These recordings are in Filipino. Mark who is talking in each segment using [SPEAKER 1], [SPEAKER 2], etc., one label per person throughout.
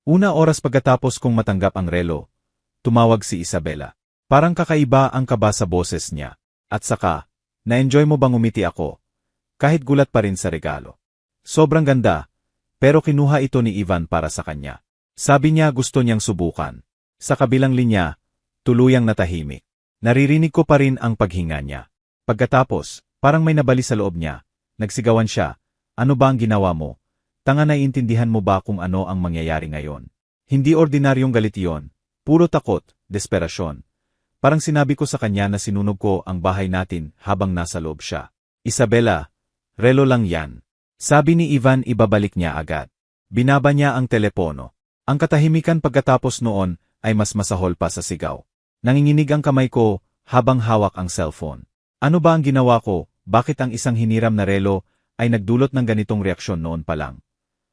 [SPEAKER 1] Una oras pagkatapos kong matanggap ang relo, tumawag si Isabela. Parang kakaiba ang kaba sa boses niya. At saka, na-enjoy mo bang umiti ako? Kahit gulat pa rin sa regalo. Sobrang ganda, pero kinuha ito ni Ivan para sa kanya. Sabi niya gusto niyang subukan. Sa kabilang linya, tuluyang natahimik. Naririnig ko pa rin ang paghinga niya. Pagkatapos, parang may nabali sa loob niya. Nagsigawan siya, ano ba ang ginawa mo? Tanga naiintindihan mo ba kung ano ang mangyayari ngayon? Hindi ordinaryong galit iyon, puro takot, desperasyon. Parang sinabi ko sa kanya na sinunog ko ang bahay natin habang nasa loob siya. Isabela, relo lang yan. Sabi ni Ivan ibabalik niya agad. Binaba niya ang telepono. Ang katahimikan pagkatapos noon ay mas masahol pa sa sigaw. Nanginginig ang kamay ko habang hawak ang cellphone. Ano ba ang ginawa ko? Bakit ang isang hiniram na relo ay nagdulot ng ganitong reaksyon noon pa lang?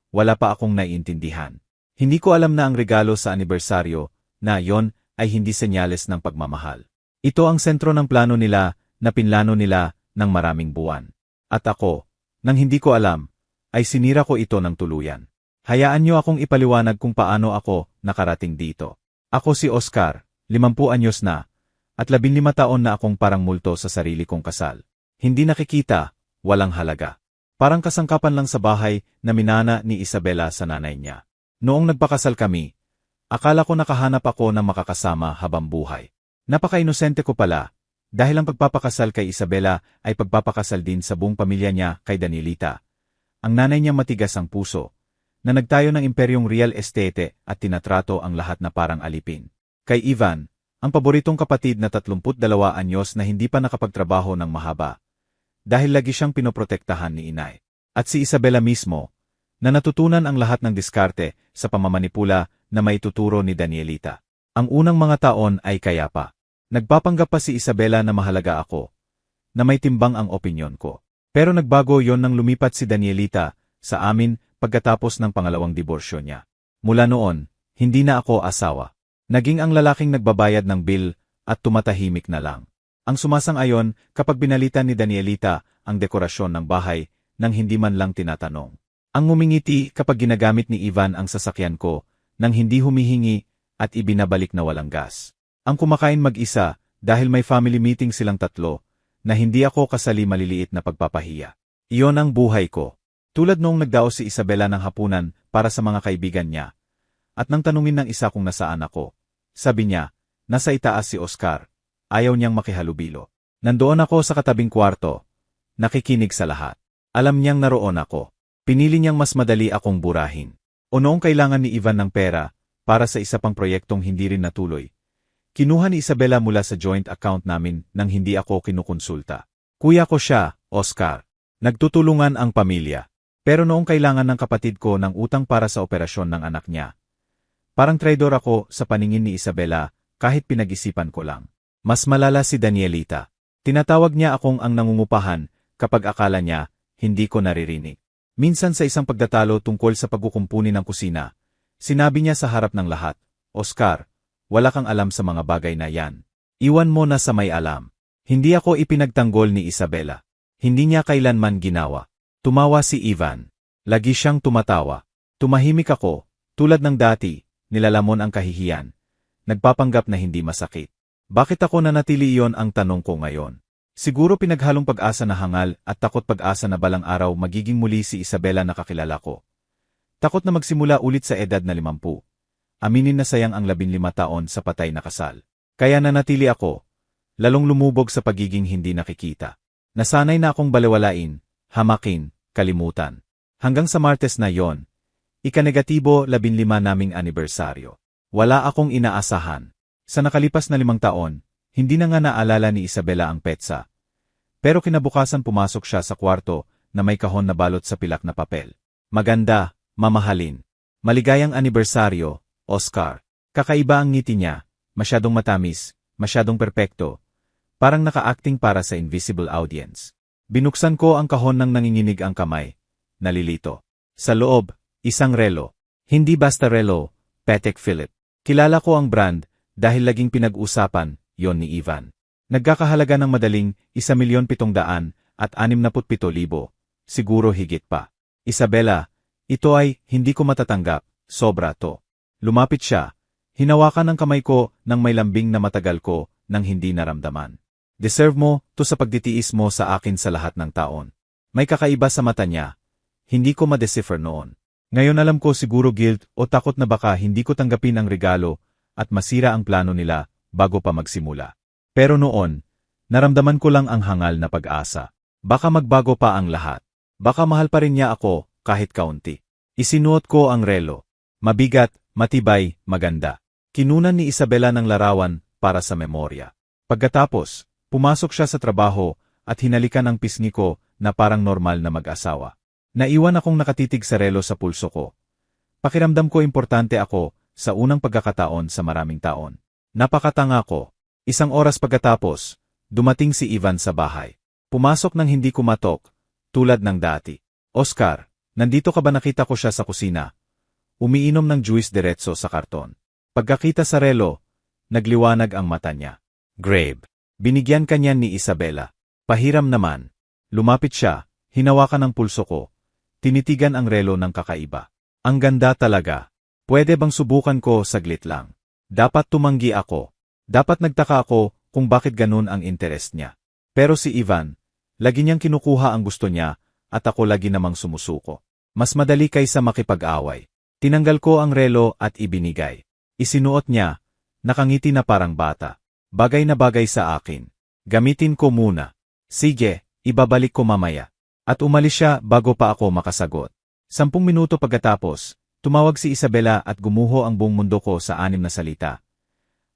[SPEAKER 1] Wala pa akong naiintindihan. Hindi ko alam na ang regalo sa anibersaryo na yon ay hindi senyales ng pagmamahal. Ito ang sentro ng plano nila na pinlano nila ng maraming buwan. At ako, nang hindi ko alam, ay sinira ko ito ng tuluyan. Hayaan niyo akong ipaliwanag kung paano ako nakarating dito. Ako si Oscar, 50 anyos na, at 15 taon na akong parang multo sa sarili kong kasal. Hindi nakikita, walang halaga. Parang kasangkapan lang sa bahay na minana ni Isabela sa nanay niya. Noong nagpakasal kami, akala ko nakahanap ako ng makakasama habang buhay. Napaka-inosente ko pala, dahil ang pagpapakasal kay Isabela ay pagpapakasal din sa buong pamilya niya kay Danielita. Ang nanay niya matigas ang puso, na nagtayo ng imperyong real estate at tinatrato ang lahat na parang alipin. Kay Ivan, ang paboritong kapatid na 32 anyos na hindi pa nakapagtrabaho ng mahaba, dahil lagi siyang pinoprotektahan ni inay. At si Isabela mismo, na natutunan ang lahat ng diskarte sa pamamanipula na maituturo ni Danielita. Ang unang mga taon ay kaya pa. Nagpapanggap pa si Isabela na mahalaga ako, na may timbang ang opinyon ko. Pero nagbago yon nang lumipat si Danielita sa amin pagkatapos ng pangalawang diborsyo niya. Mula noon, hindi na ako asawa. Naging ang lalaking nagbabayad ng bill at tumatahimik na lang. Ang sumasang-ayon kapag binalitan ni Danielita ang dekorasyon ng bahay nang hindi man lang tinatanong. Ang ngumingiti kapag ginagamit ni Ivan ang sasakyan ko nang hindi humihingi at ibinabalik na walang gas. Ang kumakain mag-isa dahil may family meeting silang tatlo na hindi ako kasali maliliit na pagpapahiya. Iyon ang buhay ko. Tulad noong nagdaos si Isabela ng hapunan para sa mga kaibigan niya. At nang tanungin ng isa kung nasaan ako, sabi niya, nasa itaas si Oscar. Ayaw niyang makihalubilo. Nandoon ako sa katabing kwarto, nakikinig sa lahat. Alam niyang naroon ako. Pinili niyang mas madali akong burahin. O noong kailangan ni Ivan ng pera para sa isa pang proyektong hindi rin natuloy, kinuha ni Isabela mula sa joint account namin nang hindi ako kinukonsulta. Kuya ko siya, Oscar. Nagtutulungan ang pamilya. Pero noong kailangan ng kapatid ko ng utang para sa operasyon ng anak niya, parang traidor ako sa paningin ni Isabela kahit pinag-isipan ko lang. Mas malala si Danielita. Tinatawag niya akong ang nangungupahan kapag akala niya hindi ko naririnig. Minsan sa isang pagdatalo tungkol sa pagkukumpuni ng kusina, sinabi niya sa harap ng lahat, Oscar, wala kang alam sa mga bagay na yan. Iwan mo na sa may alam. Hindi ako ipinagtanggol ni Isabela. Hindi niya kailanman ginawa. Tumawa si Ivan. Lagi siyang tumatawa. Tumahimik ako, tulad ng dati, nilalamon ang kahihiyan. Nagpapanggap na hindi masakit. Bakit ako nanatili iyon ang tanong ko ngayon? Siguro pinaghalong pag-asa na hangal at takot pag-asa na balang araw magiging muli si Isabela na kakilala ko. Takot na magsimula ulit sa edad na 50. Aminin na sayang ang 15 taon sa patay na kasal. Kaya nanatili ako, lalong lumubog sa pagiging hindi nakikita. Nasanay na akong balewalain, hamakin, kalimutan. Hanggang sa Martes na yon, ika-negatibo 15 naming anibersaryo. Wala akong inaasahan. Sa nakalipas na 5 taon, hindi na nga naalala ni Isabela ang petsa. Pero kinabukasan pumasok siya sa kwarto na may kahon na balot sa pilak na papel. Maganda, mamahalin. Maligayang anibersaryo, Oscar. Kakaiba ang ngiti niya, masyadong matamis, masyadong perpekto. Parang naka-acting para sa invisible audience. Binuksan ko ang kahon nang nanginginig ang kamay. Nalilito. Sa loob, isang relo. Hindi basta relo, Patek Philippe. Kilala ko ang brand, dahil laging pinag-usapan, yon ni Ivan. Nagkakahalaga ng madaling 1,700,000 at 67,000, siguro higit pa. Isabela, ito ay hindi ko matatanggap, sobra to. Lumapit siya. Hinawakan ang kamay ko ng may lambing na matagal ko nang hindi naramdaman. Deserve mo to sa pagditiis mo sa akin sa lahat ng taon. May kakaiba sa mata niya. Hindi ko ma-decipher noon. Ngayon alam ko siguro guilt o takot na baka hindi ko tanggapin ang regalo at masira ang plano nila bago pa magsimula. Pero noon, naramdaman ko lang ang hangal na pag-asa. Baka magbago pa ang lahat. Baka mahal pa rin niya ako kahit kaunti. Isinuot ko ang relo. Mabigat, matibay, maganda. Kinunan ni Isabela ng larawan para sa memorya. Pagkatapos, pumasok siya sa trabaho at hinalikan ang pisngi ko na parang normal na mag-asawa. Naiwan akong nakatitig sa relo sa pulso ko. Pakiramdam ko importante ako sa unang pagkakataon sa maraming taon. Napakatanga ko. 1 oras pagkatapos, dumating si Ivan sa bahay. Pumasok nang hindi kumatok, tulad ng dati. Oscar, nandito ka ba? Nakita ko siya sa kusina. Umiinom ng juice diretso sa karton. Pagkakita sa relo, nagliwanag ang mata niya. Grave. Binigyan ka niyan ni Isabela. Pahiram naman. Lumapit siya, hinawakan ang pulso ko. Tinitigan ang relo ng kakaiba. Ang ganda talaga. Pwede bang subukan ko saglit lang? Dapat tumanggi ako. Dapat nagtaka ako kung bakit ganun ang interest niya. Pero si Ivan, lagi niyang kinukuha ang gusto niya at ako lagi namang sumusuko. Mas madali kaysa makipag-away. Tinanggal ko ang relo at ibinigay. Isinuot niya, nakangiti na parang bata. Bagay na bagay sa akin. Gamitin ko muna. Sige, ibabalik ko mamaya. At umalis siya bago pa ako makasagot. 10 minuto pagkatapos, tumawag si Isabela at gumuho ang buong mundo ko sa 6 na salita.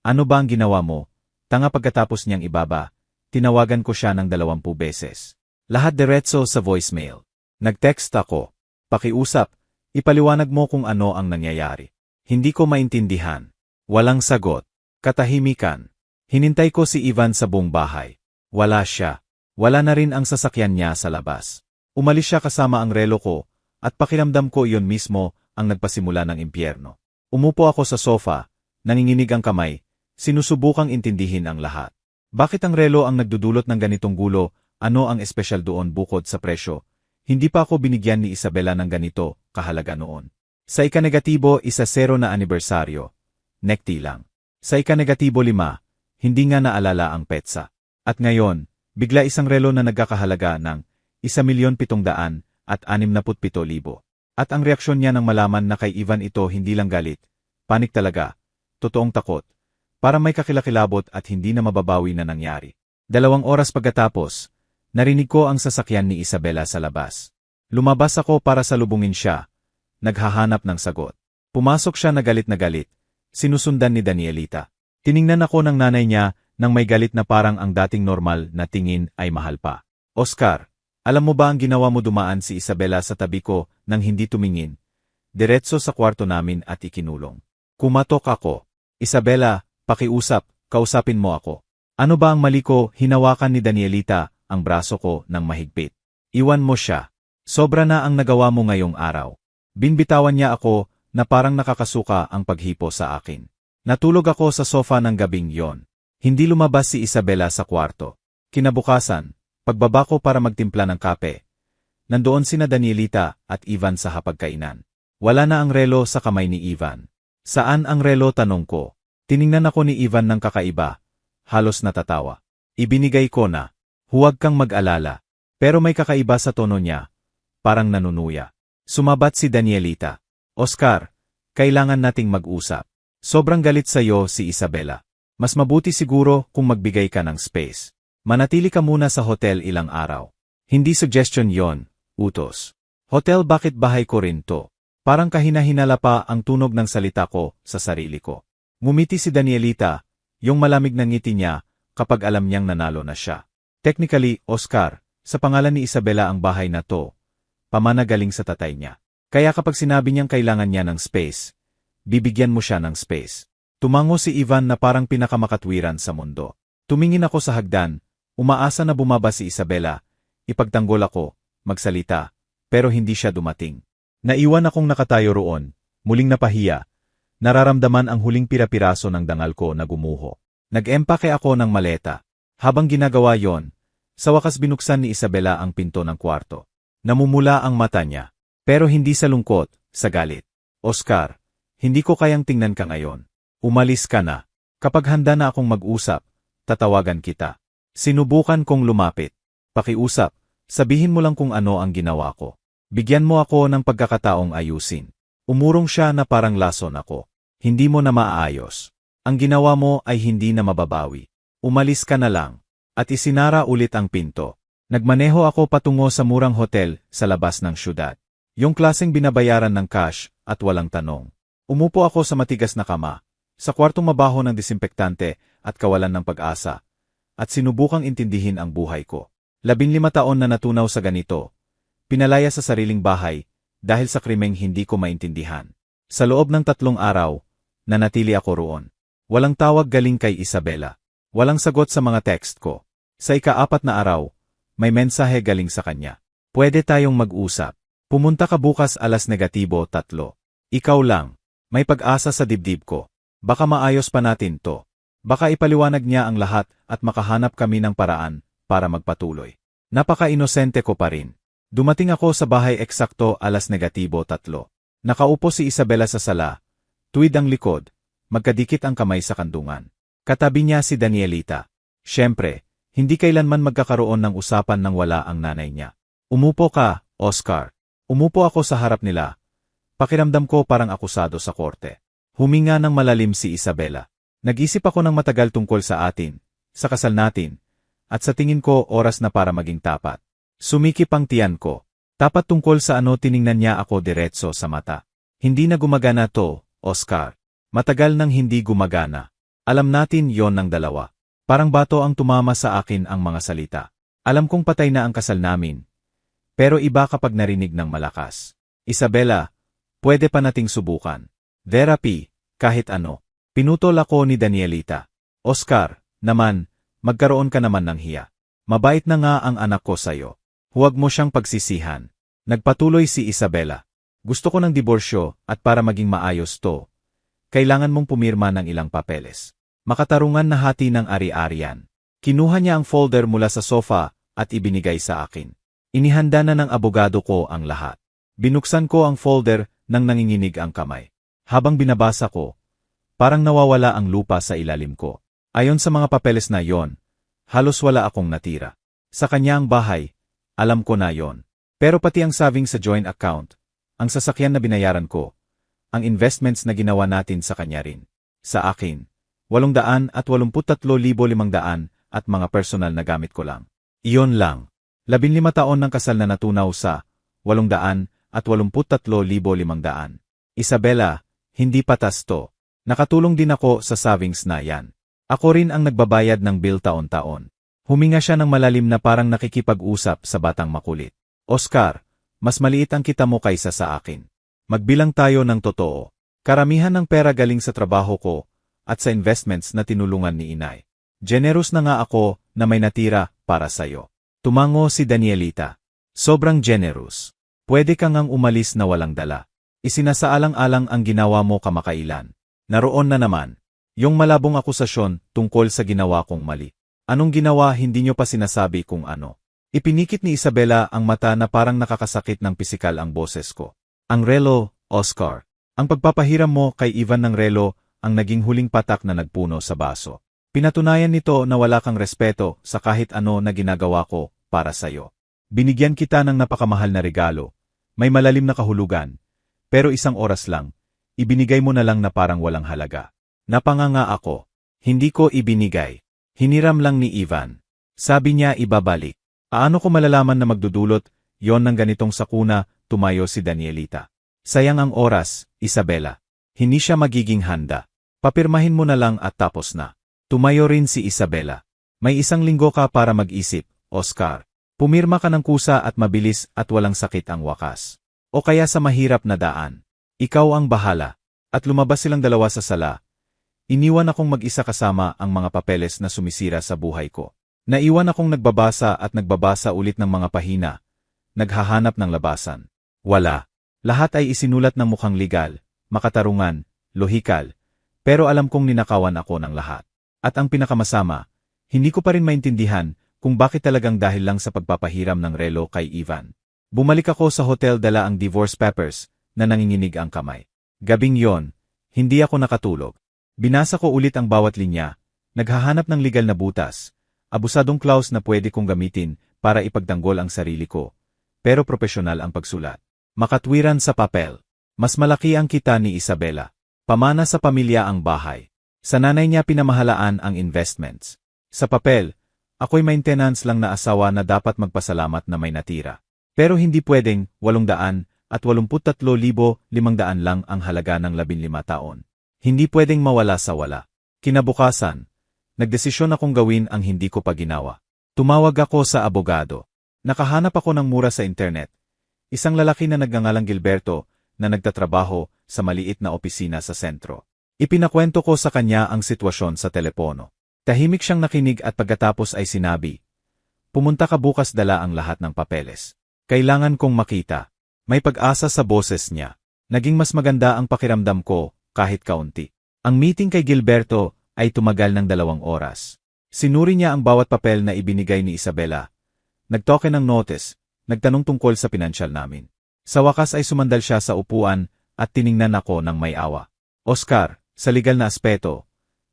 [SPEAKER 1] Ano ba ang ginawa mo? Tanga. Pagkatapos niyang ibaba, tinawagan ko siya ng 20 beses. Lahat diretso sa voicemail. Nag-text ako. Pakiusap, ipaliwanag mo kung ano ang nangyayari. Hindi ko maintindihan. Walang sagot. Katahimikan. Hinintay ko si Ivan sa buong bahay. Wala siya. Wala na rin ang sasakyan niya sa labas. Umalis siya kasama ang relo ko, at pakiramdam ko iyon mismo ang nagpasimula ng impyerno. Umupo ako sa sofa, nanginginig ang kamay, sinusubukang intindihin ang lahat. Bakit ang relo ang nagdudulot ng ganitong gulo? Ano ang espesyal doon bukod sa presyo? Hindi pa ako binigyan ni Isabela ng ganito kahalaga noon. Sa ika-negatibo, 1-0 na anibersaryo. Nekti lang. Sa ika-negatibo 5, hindi nga naalala ang petsa. At ngayon, bigla isang relo na nagkakahalaga ng 1,700,000 at 67,000. At ang reaksyon niya nang malaman na kay Ivan ito hindi lang galit, panik talaga, totoong takot, para may kakilakilabot at hindi na mababawi na nangyari. 2 oras pagkatapos, narinig ko ang sasakyan ni Isabela sa labas. Lumabas ako para salubungin siya, naghahanap ng sagot. Pumasok siya na galit, sinusundan ni Danielita. Tiningnan ako ng nanay niya nang may galit na parang ang dating normal na tingin ay mahal pa. Oscar, alam mo ba ang ginawa mo? Dumaan si Isabela sa tabi ko nang hindi tumingin. Diretso sa kwarto namin at ikinulong. Kumatok ako. Isabela, pakiusap, kausapin mo ako. Ano ba ang mali ko? Hinawakan ni Danielita ang braso ko ng mahigpit. Iwan mo siya. Sobra na ang nagawa mo ngayong araw. Binbitawan niya ako na parang nakakasuka ang paghipo sa akin. Natulog ako sa sofa ng gabing yon. Hindi lumabas si Isabela sa kwarto. Kinabukasan, pagbaba ko para magtimpla ng kape. Nandoon sina Danielita at Ivan sa hapagkainan. Wala na ang relo sa kamay ni Ivan. Saan ang relo? Tanong ko. Tiningnan ako ni Ivan ng kakaiba. Halos natatawa. Ibinigay ko na. Huwag kang mag-alala. Pero may kakaiba sa tono niya. Parang nanunuya. Sumabat si Danielita. Oscar, kailangan nating mag-usap. Sobrang galit sa'yo si Isabela. Mas mabuti siguro kung magbigay ka ng space. Manatili ka muna sa hotel ilang araw. Hindi suggestion yon, utos. Hotel? Bakit bahay ko rin to? Parang kahina-hinala pa ang tunog ng salita ko sa sarili ko. Ngumiti si Danielita, yung malamig na ngiti niya kapag alam niyang nanalo na siya. Technically, Oscar, sa pangalan ni Isabela ang bahay na to. Pamana galing sa tatay niya. Kaya kapag sinabi niyang kailangan niya ng space, bibigyan mo siya ng space. Tumango si Ivan na parang pinakamakatwiran sa mundo. Tumingin ako sa hagdan, umaasa na bumaba si Isabela. Ipagtanggol ako, magsalita, pero hindi siya dumating. Naiwan akong nakatayo roon, muling napahiya. Nararamdaman ang huling pira-piraso ng dangal ko na gumuho. Nag-empake ako ng maleta. Habang ginagawa yon, sa wakas binuksan ni Isabela ang pinto ng kwarto. Namumula ang mata niya. Pero hindi sa lungkot, sa galit. Oscar, Hindi ko kayang tingnan ka ngayon. Umalis ka na. Kapag handa na akong mag-usap, tatawagan kita. Sinubukan kong lumapit. Pakiusap, sabihin mo lang kung ano ang ginawa ko. Bigyan mo ako ng pagkakataong ayusin. Umurong siya na parang lason ako. Hindi mo na maaayos. Ang ginawa mo ay hindi na mababawi. Umalis ka na lang. At isinara ulit ang pinto. Nagmaneho ako patungo sa murang hotel sa labas ng syudad. Yung klaseng binabayaran ng cash at walang tanong. Umupo ako sa matigas na kama, sa kwartong mabaho ng disinfektante at kawalan ng pag-asa, at sinubukang intindihin ang buhay ko. 15 taon na natunaw sa ganito. Pinalaya sa sariling bahay dahil sa krimeng hindi ko maintindihan. Sa loob ng 3 araw, nanatili ako roon. Walang tawag galing kay Isabela. Walang sagot sa mga text ko. Sa ika-4 na araw, may mensahe galing sa kanya. Pwede tayong mag-usap. Pumunta ka bukas -3. Ikaw lang. May pag-asa sa dibdib ko. Baka maayos pa natin to. Baka ipaliwanag niya ang lahat at makahanap kami ng paraan para magpatuloy. Napaka-inosente ko pa rin. Dumating ako sa bahay eksakto -3. Nakaupo si Isabela sa sala. Tuwid ang likod. Magkadikit ang kamay sa kandungan. Katabi niya si Danielita. Siyempre, hindi kailanman magkakaroon ng usapan nang wala ang nanay niya. Umupo ka, Oscar. Umupo ako sa harap nila. Pakiramdam ko parang akusado sa korte. Huminga ng malalim si Isabela. Nag-isip ako ng matagal tungkol sa atin, sa kasal natin, at sa tingin ko oras na para maging tapat. Sumikip ang tiyan ko. Tapat tungkol sa ano tiningnan niya ako diretso sa mata. Hindi na gumagana to, Oscar. Matagal nang hindi gumagana. Alam natin yon ng dalawa. Parang bato ang tumama sa akin ang mga salita. Alam kong patay na ang kasal namin. Pero iba kapag narinig ng malakas. Isabela, pwede pa nating subukan. Therapy, kahit ano. Pinutol ako ni Danielita. Oscar, naman, magkaroon ka naman ng hiya. Mabait na nga ang anak ko sa'yo. Huwag mo siyang pagsisihan. Nagpatuloy si Isabela. Gusto ko ng diborsyo at para maging maayos to, kailangan mong pumirma ng ilang papeles. Makatarungan na hati ng ari-arian. Kinuha niya ang folder mula sa sofa at ibinigay sa akin. Inihanda na ng abogado ko ang lahat. Binuksan ko ang folder nang nanginginig ang kamay. Habang binabasa ko, parang nawawala ang lupa sa ilalim ko. Ayon sa mga papeles na yon, halos wala akong natira. Sa kanya ang bahay, alam ko na yon. Pero pati ang savings sa joint account, ang sasakyan na binayaran ko, ang investments na ginawa natin sa kanya rin. Sa akin, 883,500 at mga personal na gamit ko lang. Iyon lang. 15 taon ng kasal na natunaw sa 883,500. Isabela, hindi patas to. Nakatulong din ako sa savings na yan. Ako rin ang nagbabayad ng bill taon-taon. Huminga siya ng malalim na parang nakikipag-usap sa batang makulit. Oscar, mas maliit ang kita mo kaysa sa akin. Magbilang tayo ng totoo. Karamihan ng pera galing sa trabaho ko at sa investments na tinulungan ni inay. Generous na nga ako na may natira para sa'yo. Tumango si Danielita. Sobrang generous. Pwede ka ngang umalis na walang dala. Isinasaalang-alang ang ginawa mo kamakailan. Naroon na naman. Yung malabong akusasyon tungkol sa ginawa kong mali. Anong ginawa hindi nyo pa sinasabi kung ano. Ipinikit ni Isabela ang mata na parang nakakasakit ng pisikal ang boses ko. Ang relo, Oscar. Ang pagpapahiram mo kay Ivan ng relo ang naging huling patak na nagpuno sa baso. Pinatunayan nito na wala kang respeto sa kahit ano na ginagawa ko para sa'yo. Binigyan kita ng napakamahal na regalo. May malalim na kahulugan. Pero 1 oras lang, ibinigay mo na lang na parang walang halaga. Napanganga ako. Hindi ko ibinigay. Hiniram lang ni Ivan. Sabi niya ibabalik. Aano ko malalaman na magdudulot yon ng ganitong sakuna, tumayo si Danielita. Sayang ang oras, Isabela. Hindi siya magiging handa. Papirmahin mo na lang at tapos na. Tumayo rin si Isabela. May 1 linggo ka para mag-isip, Oscar. Pumirma ka ng kusa at mabilis at walang sakit ang wakas. O kaya sa mahirap na daan. Ikaw ang bahala. At lumabas silang dalawa sa sala. Iniwan akong mag-isa kasama ang mga papeles na sumisira sa buhay ko. Naiwan akong nagbabasa at nagbabasa ulit ng mga pahina. Naghahanap ng labasan. Wala. Lahat ay isinulat ng mukhang legal, makatarungan, lohikal. Pero alam kong ninakawan ako ng lahat. At ang pinakamasama, hindi ko pa rin maintindihan kung bakit talagang dahil lang sa pagpapahiram ng relo kay Ivan. Bumalik ako sa hotel dala ang divorce papers na nanginginig ang kamay. Gabing yon, Hindi ako nakatulog. Binasa ko ulit ang bawat linya, naghahanap ng legal na butas, abusadong clause na pwede kong gamitin para ipagtanggol ang sarili ko, pero profesional ang pagsulat. Makatwiran sa papel. Mas malaki ang kita ni Isabela. Pamana sa pamilya ang bahay. Sa nanay niya pinamahalaan ang investments. Sa papel, ako'y maintenance lang na asawa na dapat magpasalamat na may natira. Pero hindi pwedeng 883,500 lang ang halaga ng 15 taon. Hindi pwedeng mawala sa wala. Kinabukasan, nagdesisyon akong gawin ang hindi ko pa ginawa. Tumawag ako sa abogado. Nakahanap ako ng mura sa internet. Isang lalaki na nagngangalang Gilberto na nagtatrabaho sa maliit na opisina sa sentro. Ipinakwento ko sa kanya ang sitwasyon sa telepono. Tahimik siyang nakinig at pagkatapos ay sinabi, "Pumunta ka bukas, dala ang lahat ng papeles. Kailangan kong makita." May pag-asa sa boses niya. Naging mas maganda ang pakiramdam ko kahit kaunti. Ang meeting kay Gilberto ay tumagal ng 2 oras. Sinuri niya ang bawat papel na ibinigay ni Isabela. Nagtoke ng notice, nagtanong tungkol sa pinansyal namin. Sa wakas ay sumandal siya sa upuan at tiningnan ako ng may awa. "Oscar, sa legal na aspeto,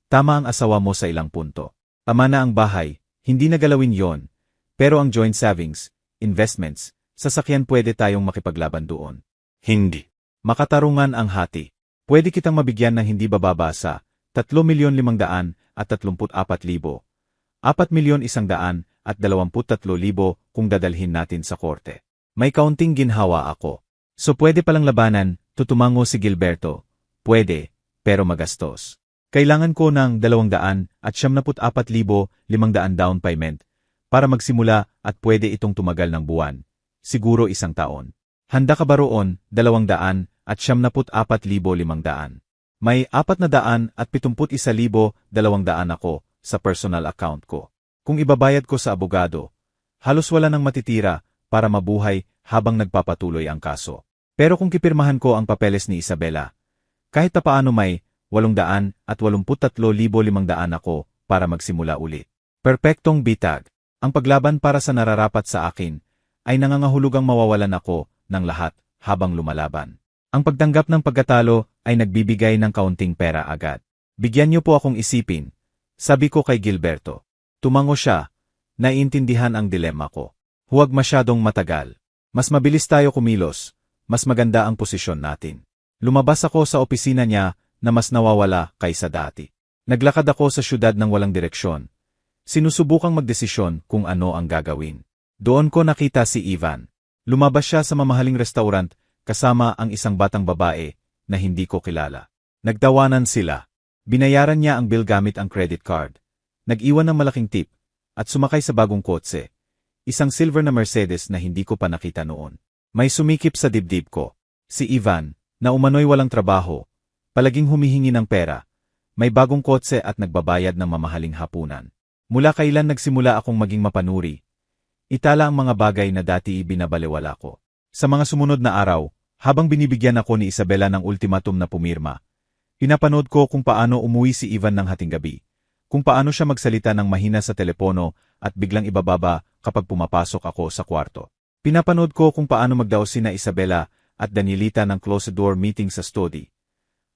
[SPEAKER 1] tama ang asawa mo sa ilang punto. Tama na ang bahay, hindi na galawin yon. Pero ang joint savings, investments, sasakyan pwede tayong makipaglaban doon. Hindi. Makatarungan ang hati. Pwede kitang mabigyan ng hindi bababa sa 3,534,000, 4,123,000 kung dadalhin natin sa korte. May kaunting ginhawa ako. So pwede palang labanan, tutumango si Gilberto. Pwede, pero magastos. Kailangan ko ng 274,500 down payment para magsimula at pwede itong tumagal ng buwan. Siguro 1 taon. Handa ka ba roon? 274,500. May 471,200 ako sa personal account ko. Kung ibabayad ko sa abogado, halos wala nang matitira para mabuhay habang nagpapatuloy ang kaso. Pero kung kipirmahan ko ang papeles ni Isabela, kahit papaano may 883,500 ako para magsimula ulit. Perpektong bitag. Ang paglaban para sa nararapat sa akin ay nangangahulugang mawawalan ako ng lahat habang lumalaban. Ang pagtanggap ng pagkatalo ay nagbibigay ng kaunting pera agad. "Bigyan niyo po akong isipin," sabi ko kay Gilberto. Tumango siya, naiintindihan ang dilema ko. Huwag masyadong matagal. Mas mabilis tayo kumilos, mas maganda ang posisyon natin. Lumabas ako sa opisina niya na mas nawawala kaysa dati. Naglakad ako sa syudad ng walang direksyon. Sinusubukang magdesisyon kung ano ang gagawin. Doon ko nakita si Ivan. Lumabas siya sa mamahaling restaurant kasama ang isang batang babae na hindi ko kilala. Nagtawanan sila. Binayaran niya ang bill gamit ang credit card. Nag-iwan ng malaking tip at sumakay sa bagong kotse. Isang silver na Mercedes na hindi ko pa nakita noon. May sumikip sa dibdib ko. Si Ivan, na umano'y walang trabaho, palaging humihingi ng pera, may bagong kotse at nagbabayad ng mamahaling hapunan. Mula kailan nagsimula akong maging mapanuri, itala ang mga bagay na dati ibinabalewala ko. Sa mga sumunod na araw, habang binibigyan ako ni Isabela ng ultimatum na pumirma, pinapanood ko kung paano umuwi si Ivan ng hating gabi, kung paano siya magsalita ng mahina sa telepono at biglang ibababa kapag pumapasok ako sa kwarto. Pinapanood ko kung paano magdaos sina Isabela at Danielita ng closed-door meeting sa study,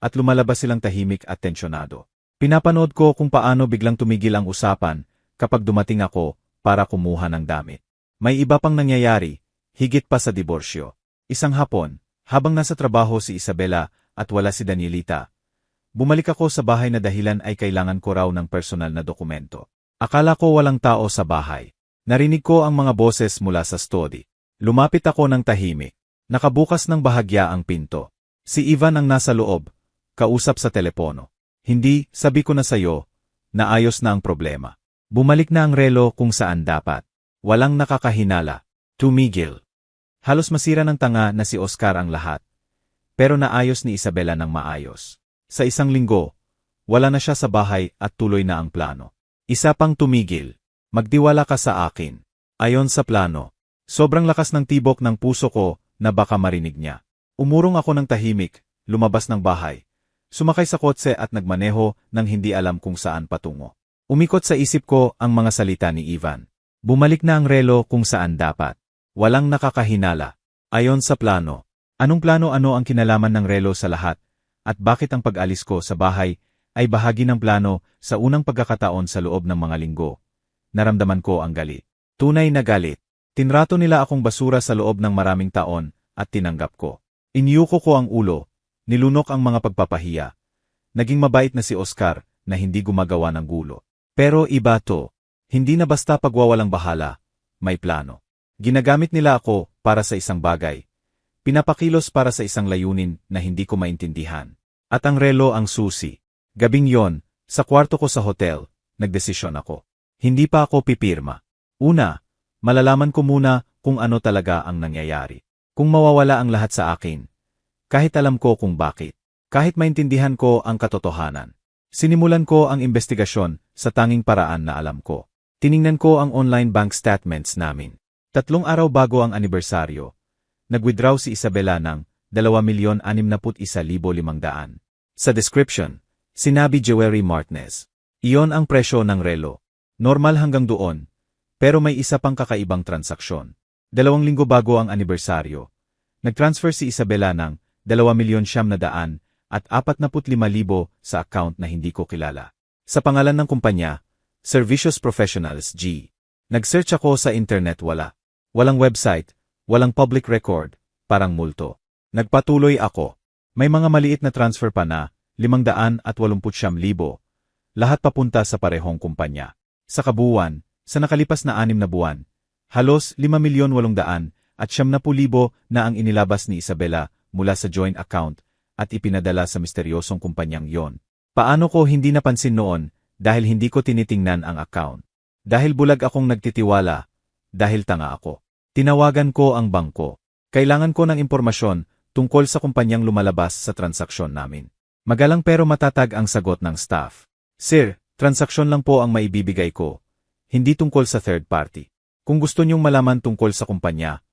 [SPEAKER 1] at lumalabas silang tahimik at tensyonado. Pinapanood ko kung paano biglang tumigil ang usapan kapag dumating ako para kumuha ng damit. May iba pang nangyayari, higit pa sa diborsyo. Isang hapon, habang nasa trabaho si Isabela at wala si Danielita, bumalik ako sa bahay na dahilan ay kailangan ko raw ng personal na dokumento. Akala ko walang tao sa bahay. Narinig ko ang mga boses mula sa study. Lumapit ako ng tahimik. Nakabukas ng bahagya ang pinto. Si Ivan ang nasa loob, kausap sa telepono. "Hindi, sabi ko na sayo, naayos na ang problema. Bumalik na ang relo kung saan dapat. Walang nakakahinala." Tumigil. Halos masira ng tanga na si Oscar ang lahat. Pero naayos ni Isabela ng maayos. Sa 1 linggo, wala na siya sa bahay at tuloy na ang plano. Isa pang tumigil. "Magtiwala ka sa akin." Ayon sa plano. Sobrang lakas ng tibok ng puso ko na baka marinig niya. Umurong ako ng tahimik, lumabas ng bahay. Sumakay sa kotse at nagmaneho nang hindi alam kung saan patungo. Umikot sa isip ko ang mga salita ni Ivan. Bumalik na ang relo kung saan dapat. Walang nakakahinala. Ayon sa plano. Anong plano, ano ang kinalaman ng relo sa lahat? at bakit ang pag-alis ko sa bahay ay bahagi ng plano sa unang pagkakataon sa loob ng mga linggo. Naramdaman ko ang galit. Tunay na galit. Tinrato nila akong basura sa loob ng maraming taon at tinanggap ko. Iniyuko ko ang ulo, nilunok ang mga pagpapahiya. Naging mabait na si Oscar na hindi gumagawa ng gulo. Pero iba to. Hindi na basta pagwawalang bahala, may plano. Ginagamit nila ako para sa isang bagay. Pinapakilos para sa isang layunin na hindi ko maintindihan. At ang relo ang susi. Gabing yon, sa kwarto ko sa hotel, nagdesisyon ako. Hindi pa ako pipirma. Una, malalaman ko muna kung ano talaga ang nangyayari. Kung mawawala ang lahat sa akin. Kahit alam ko kung bakit. Kahit maintindihan ko ang katotohanan. Sinimulan ko ang investigasyon sa tanging paraan na alam ko. Tiningnan ko ang online bank statements namin. 3 araw bago ang anibersaryo, nag-withdraw si Isabela ng 2,061,500. Sa description, sinabi Joey Martinez. Iyon ang presyo ng relo. Normal hanggang doon, pero may isa pang kakaibang transaksyon. 2 linggo bago ang anibersaryo, nag-transfer si Isabela ng 2,900,000 at 45,000 sa account na hindi ko kilala. Sa pangalan ng kumpanya, Servicios Professionals G. Nag-search ako sa internet, wala. Walang website, walang public record, parang multo. Nagpatuloy ako. May mga maliit na transfer pa na 589,000, lahat papunta sa parehong kumpanya. Sa kabuuan, sa nakalipas na 6 na buwan, halos 5,800,000 at 70,000 na ang inilabas ni Isabela mula sa joint account at ipinadala sa misteryosong kumpanyang yon. Paano ko hindi napansin noon dahil hindi ko tinitingnan ang account? Dahil bulag akong nagtitiwala, dahil tanga ako. Tinawagan ko ang bangko. Kailangan ko ng impormasyon tungkol sa kumpanyang lumalabas sa transaksyon namin. Magalang pero matatag ang sagot ng staff. Sir, transaksyon lang po ang maibibigay ko, hindi tungkol sa third party. Kung gusto niyong malaman tungkol sa kumpanya,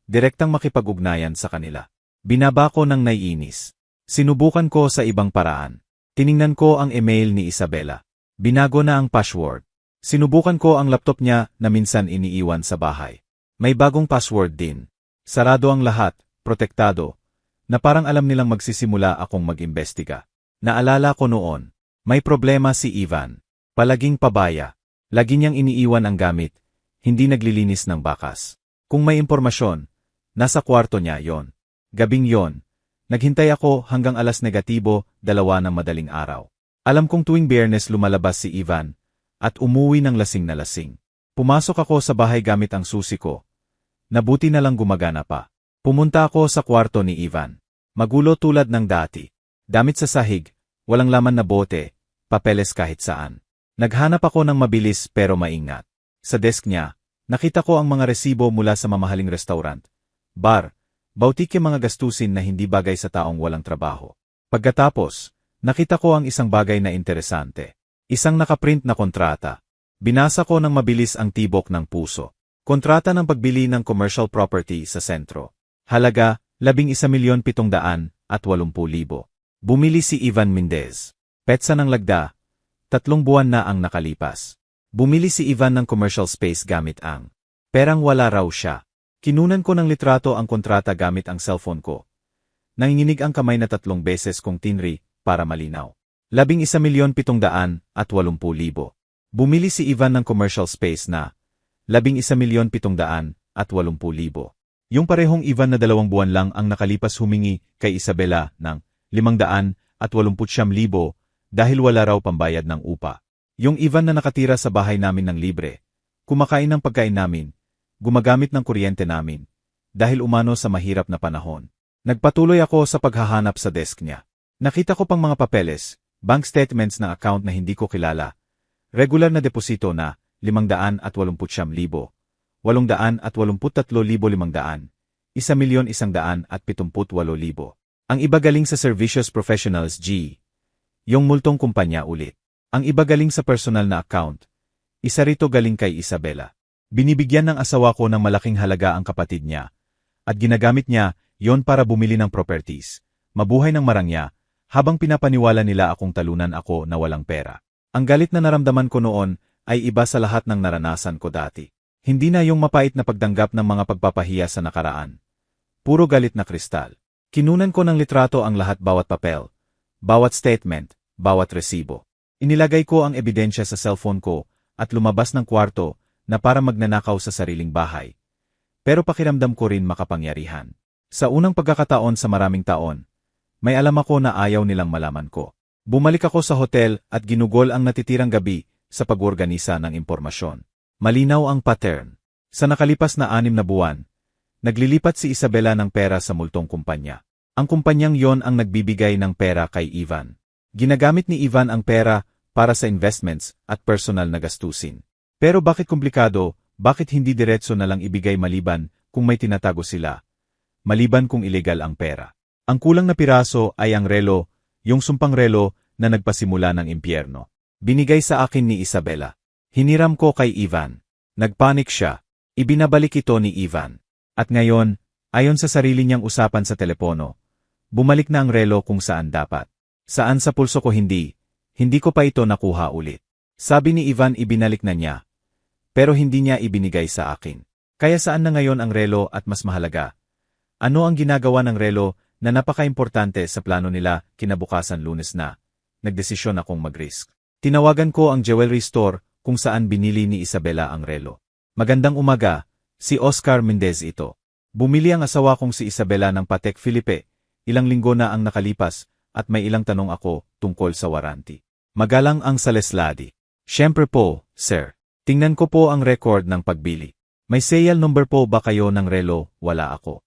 [SPEAKER 1] direktang makipag-ugnayan sa kanila. Binaba ko ng naiinis. Sinubukan ko sa ibang paraan. Tiningnan ko ang email ni Isabela. Binago na ang password. Sinubukan ko ang laptop niya na minsan iniiwan sa bahay. May bagong password din. Sarado ang lahat, protektado, na parang alam nilang magsisimula akong mag-imbestiga. Naalala ko noon, may problema si Ivan. Palaging pabaya. Lagi niyang iniiwan ang gamit, hindi naglilinis ng bakas. Kung may impormasyon, nasa kwarto niya yon. Gabing yon, naghintay ako hanggang alas -2 ng madaling araw. Alam kong tuwing Biyernes lumalabas si Ivan, at umuwi ng lasing na lasing. Pumasok ako sa bahay gamit ang susi ko. Nabuti na lang gumagana pa. Pumunta ako sa kwarto ni Ivan. Magulo tulad ng dati. Damit sa sahig, walang laman na bote, papeles kahit saan. Naghanap ako ng mabilis pero maingat. Sa desk niya, nakita ko ang mga resibo mula sa mamahaling restaurant, bar, bautike, mga gastusin na hindi bagay sa taong walang trabaho. Pagkatapos, nakita ko ang isang bagay na interesante. Isang nakaprint na kontrata. Binasa ko ng mabilis ang tibok ng puso. Kontrata ng pagbili ng commercial property sa sentro. Halaga, 11,780,000. Bumili si Ivan Mendez. Petsa ng lagda. 3 buwan na ang nakalipas. Bumili si Ivan ng commercial space gamit ang perang wala raw siya. Kinunan ko ng litrato ang kontrata gamit ang cellphone ko. Nanginginig ang kamay na 3 beses kong tinri para malinaw. 11,780,000. Bumili si Ivan ng commercial space na 11,780,000. Yung parehong Ivan na 2 buwan lang ang nakalipas humingi kay Isabela ng 589,000 dahil wala raw pambayad ng upa. Yung Ivan na nakatira sa bahay namin ng libre, kumakain ng pagkain namin, gumagamit ng kuryente namin, dahil umano sa mahirap na panahon. Nagpatuloy ako sa paghahanap sa desk niya. Nakita ko pang mga papeles, bank statements ng account na hindi ko kilala, regular na deposito na 589,000, 883,500, 1,178,000. Ang iba galing sa Servicios Professionals G. Yung multong kumpanya ulit. Ang iba galing sa personal na account. Isa rito galing kay Isabela. Binibigyan ng asawa ko ng malaking halaga ang kapatid niya. At ginagamit niya yon para bumili ng properties. Mabuhay ng marangya, habang pinapaniwala nila akong talunan ako na walang pera. Ang galit na naramdaman ko noon ay iba sa lahat ng naranasan ko dati. Hindi na yung mapait na pagdanggap ng mga pagpapahiya sa nakaraan. Puro galit na kristal. Kinunan ko ng litrato ang lahat, bawat papel, bawat statement, bawat resibo. Inilagay ko ang ebidensya sa cellphone ko at lumabas ng kwarto na para magnanakaw sa sariling bahay. Pero pakiramdam ko rin makapangyarihan. Sa unang pagkakataon sa maraming taon, may alam ako na ayaw nilang malaman ko. Bumalik ako sa hotel at ginugol ang natitirang gabi sa pag-organisa ng impormasyon. Malinaw ang pattern. Sa nakalipas na 6 na buwan, naglilipat si Isabela ng pera sa multong kumpanya. Ang kumpanyang yon ang nagbibigay ng pera kay Ivan. Ginagamit ni Ivan ang pera para sa investments at personal na gastusin. Pero bakit komplikado, bakit hindi diretso na lang ibigay maliban kung may tinatago sila? Maliban kung illegal ang pera. Ang kulang na piraso ay ang relo, yung sumpang relo na nagpasimula ng impyerno. Binigay sa akin ni Isabela. Hiniram ko kay Ivan. Nagpanik siya. Ibinabalik ito ni Ivan. At ngayon, ayon sa sarili niyang usapan sa telepono, bumalik na ang relo kung saan dapat. Saan sa pulso ko hindi ko pa ito nakuha ulit. Sabi ni Ivan ibinalik na niya. Pero hindi niya ibinigay sa akin. Kaya saan na ngayon ang relo at mas mahalaga? Ano ang ginagawa ng relo na napaka-importante sa plano nila kinabukasan Lunes na? Nagdesisyon akong mag-risk. Tinawagan ko ang jewelry store kung saan binili ni Isabela ang relo. Magandang umaga, si Oscar Mendez ito. Bumili ang asawa kong si Isabela ng Patek Philippe. Ilang linggo na ang nakalipas at may ilang tanong ako tungkol sa warranty. Magalang ang Salesladi. Siyempre po, sir. Tingnan ko po ang record ng pagbili. May serial number po ba kayo ng relo? Wala ako.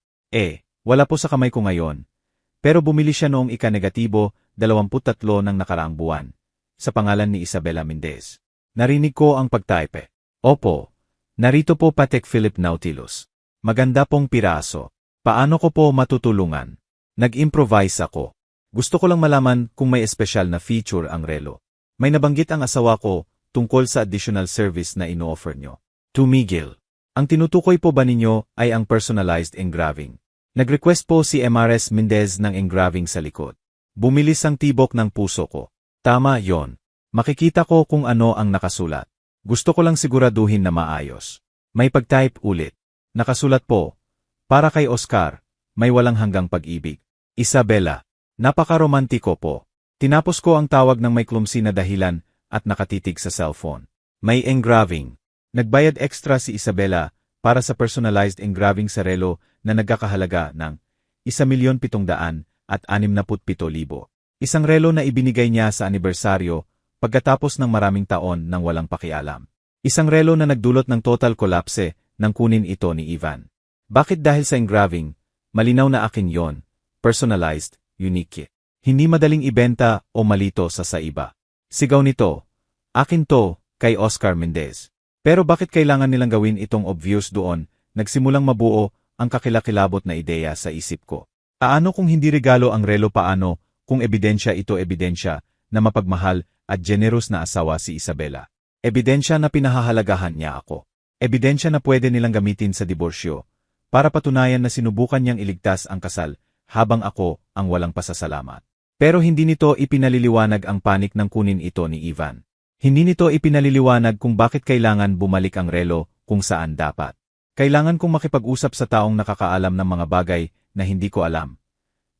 [SPEAKER 1] Wala po sa kamay ko ngayon. Pero bumili siya noong ika-negatibo 23 ng nakaraang buwan. Sa pangalan ni Isabela Mendez. Narinig ko ang pagtaipe. Opo. Narito po Patek Philippe Nautilus. Maganda pong piraso. Paano ko po matutulungan? Nag-improvise ako. Gusto ko lang malaman kung may espesyal na feature ang relo. May nabanggit ang asawa ko tungkol sa additional service na ino-offer nyo. Tumigil. Ang tinutukoy po ba ninyo ay ang personalized engraving? Nag-request po si MRS Mendez ng engraving sa likod. Bumilis ang tibok ng puso ko. Tama yon. Makikita ko kung ano ang nakasulat. Gusto ko lang siguraduhin na maayos. May pag-type ulit. Nakasulat po, para kay Oscar, may walang hanggang pag-ibig. Isabela. Napaka-romantiko po. Tinapos ko ang tawag ng may clumsy na dahilan at nakatitig sa cellphone. May engraving. Nagbayad extra si Isabela para sa personalized engraving sa relo na nagkakahalaga ng 1,700,000 at 67,000. Isang relo na ibinigay niya sa anibersaryo pagkatapos ng maraming taon nang walang pakialam. Isang relo na nagdulot ng total collapse nang kunin ito ni Ivan. Bakit dahil sa engraving? Malinaw na akin yon. Personalized, unique. Hindi madaling ibenta o malito sa iba. Sigaw nito. Akin to, kay Oscar Mendez. Pero bakit kailangan nilang gawin itong obvious doon? Nagsimulang mabuo ang kakilakilabot na ideya sa isip ko. Paano kung hindi regalo ang relo, paano kung ebidensya ito, ebidensya na mapagmahal at generous na asawa si Isabela? Ebidensya na pinahahalagahan niya ako. Ebidensya na pwede nilang gamitin sa diborsyo para patunayan na sinubukan niyang iligtas ang kasal habang ako ang walang pasasalamat. Pero hindi nito ipinaliliwanag ang panik ng kunin ito ni Ivan. Hindi nito ipinaliliwanag kung bakit kailangan bumalik ang relo kung saan dapat. Kailangan kong makipag-usap sa taong nakakaalam ng mga bagay na hindi ko alam.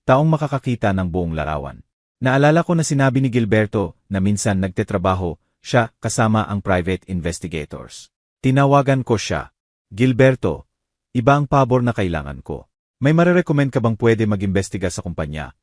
[SPEAKER 1] Taong makakakita ng buong larawan. Naalala ko na sinabi ni Gilberto na minsan nagtetrabaho siya kasama ang private investigators. Tinawagan ko siya. Gilberto, iba ang pabor na kailangan ko. May marerecommend ka bang pwede mag-imbestiga sa kumpanya?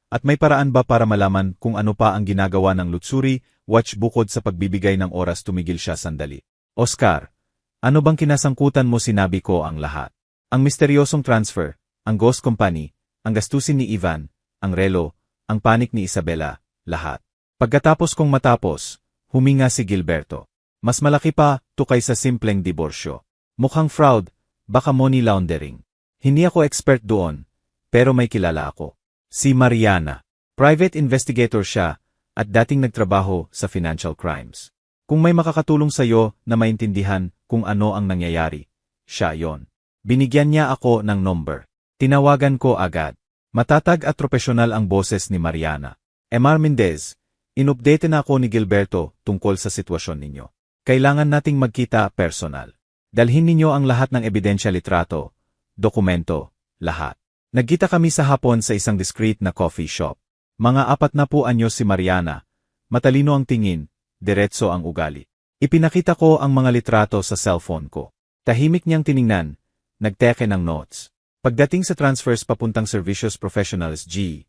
[SPEAKER 1] At may paraan ba para malaman kung ano pa ang ginagawa ng Lutsuri Watch bukod sa pagbibigay ng oras? Tumigil siya sandali. Oscar, ano bang kinasangkutan mo? Sinabi ko ang lahat. Ang misteryosong transfer, ang ghost company, ang gastusin ni Ivan, ang relo, ang panik ni Isabela, lahat. Pagkatapos kong matapos, huminga si Gilberto. Mas malaki pa to kaysa simpleng diborsyo. Mukhang fraud, baka money laundering. Hindi ako expert doon, pero may kilala ako. Si Mariana. Private investigator siya at dating nagtrabaho sa financial crimes. Kung may makakatulong sa iyo na maintindihan kung ano ang nangyayari, siya yon. Binigyan niya ako ng number. Tinawagan ko agad. Matatag at profesional ang boses ni Mariana. Mr. Mendez, inupdate na ako ni Gilberto tungkol sa sitwasyon ninyo. Kailangan nating magkita personal. Dalhin ninyo ang lahat ng ebidensya, litrato, dokumento, lahat. Nagkita kami sa hapon sa isang discreet na coffee shop. Mga 40 anyos si Mariana, matalino ang tingin, diretso ang ugali. Ipinakita ko ang mga litrato sa cellphone ko. Tahimik niyang tiningnan, nagteke ng notes. Pagdating sa transfers papuntang Servicios Professionals G,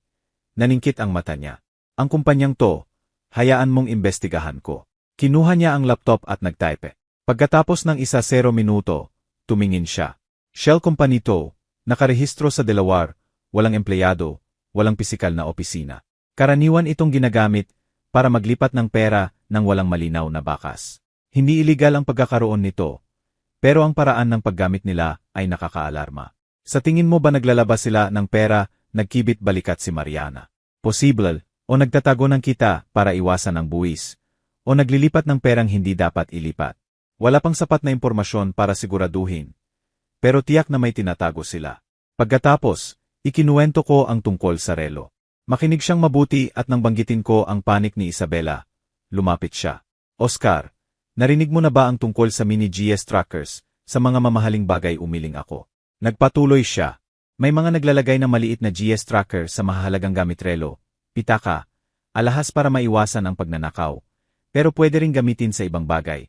[SPEAKER 1] naningkit ang mata niya. Ang kumpanyang to, hayaan mong imbestigahan ko. Kinuha niya ang laptop at nagtype. Pagkatapos ng 10 minuto, tumingin siya. Shell company to, nakarehistro sa Delaware, walang empleyado, walang pisikal na opisina. Karaniwan itong ginagamit para maglipat ng pera ng walang malinaw na bakas. Hindi iligal ang pagkakaroon nito, pero ang paraan ng paggamit nila ay nakakaalarma. Sa tingin mo ba naglalabas sila ng pera, nagkibit balikat si Mariana? Posible, o nagtatago ng kita para iwasan ang buwis, o naglilipat ng perang hindi dapat ilipat. Wala pang sapat na impormasyon para siguraduhin, pero tiyak na may tinatago sila. Pagkatapos, ikinuwento ko ang tungkol sa relo. Makinig siyang mabuti at nang banggitin ko ang panik ni Isabela, lumapit siya. Oscar, narinig mo na ba ang tungkol sa mini GS trackers? Sa mga mamahaling bagay umiling ako. Nagpatuloy siya. May mga naglalagay ng maliit na GS tracker sa mahalagang gamit relo, pitaka, alahas para maiwasan ang pagnanakaw. Pero pwede ring gamitin sa ibang bagay.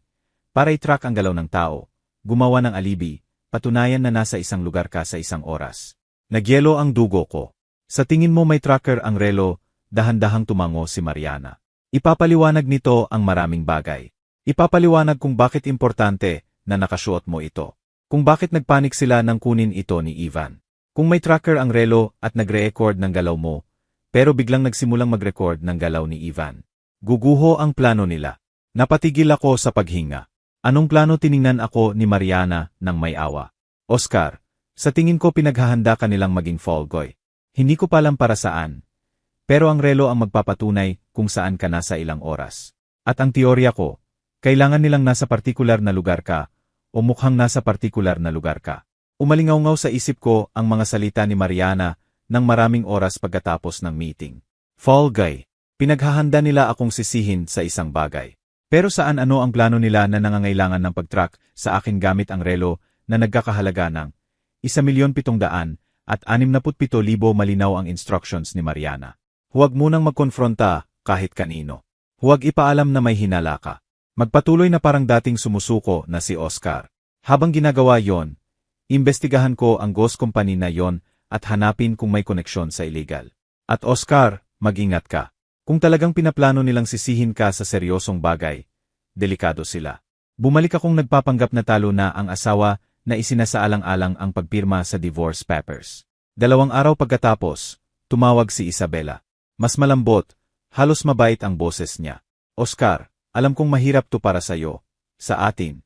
[SPEAKER 1] Para i-track ang galaw ng tao, gumawa ng alibi, patunayan na nasa isang lugar ka sa isang oras. Nagyelo ang dugo ko. Sa tingin mo may tracker ang relo, dahan-dahang tumango si Mariana. Ipapaliwanag nito ang maraming bagay. Ipapaliwanag kung bakit importante na nakasuot mo ito. Kung bakit nagpanik sila nang kunin ito ni Ivan. Kung may tracker ang relo at nagre-record ng galaw mo, pero biglang nagsimulang mag-record ng galaw ni Ivan. Guguho ang plano nila. Napatigil ako sa paghinga. Anong plano tiningnan ako ni Mariana nang may awa? Oscar, sa tingin ko pinaghahanda ka nilang maging fall guy. Hindi ko pa alam para saan. Pero ang relo ang magpapatunay kung saan ka nasa ilang oras. At ang teorya ko, kailangan nilang nasa partikular na lugar ka, o mukhang nasa partikular na lugar ka. Umalingaw-ngaw sa isip ko ang mga salita ni Mariana ng maraming oras pagkatapos ng meeting. Fall guy. Pinaghahanda nila akong sisihin sa isang bagay. Pero saan ano ang plano nila na nangangailangan ng pag-track sa akin gamit ang relo na nagkakahalaga ng 1,700,000 at 67,000 malinaw ang instructions ni Mariana. Huwag munang magkonfronta kahit kanino. Huwag ipaalam na may hinala ka. Magpatuloy na parang dating sumusuko na si Oscar. Habang ginagawa yon, imbestigahan ko ang ghost company na yon at hanapin kung may koneksyon sa illegal. At Oscar, mag-ingat ka. Kung talagang pinaplano nilang sisihin ka sa seryosong bagay, delikado sila. Bumalik akong nagpapanggap na talo na ang asawa na isinasaalang-alang ang pagpirma sa divorce papers. 2 araw pagkatapos, tumawag si Isabela. Mas malambot, halos mabait ang boses niya. Oscar, alam kong mahirap to para sa'yo, sa atin.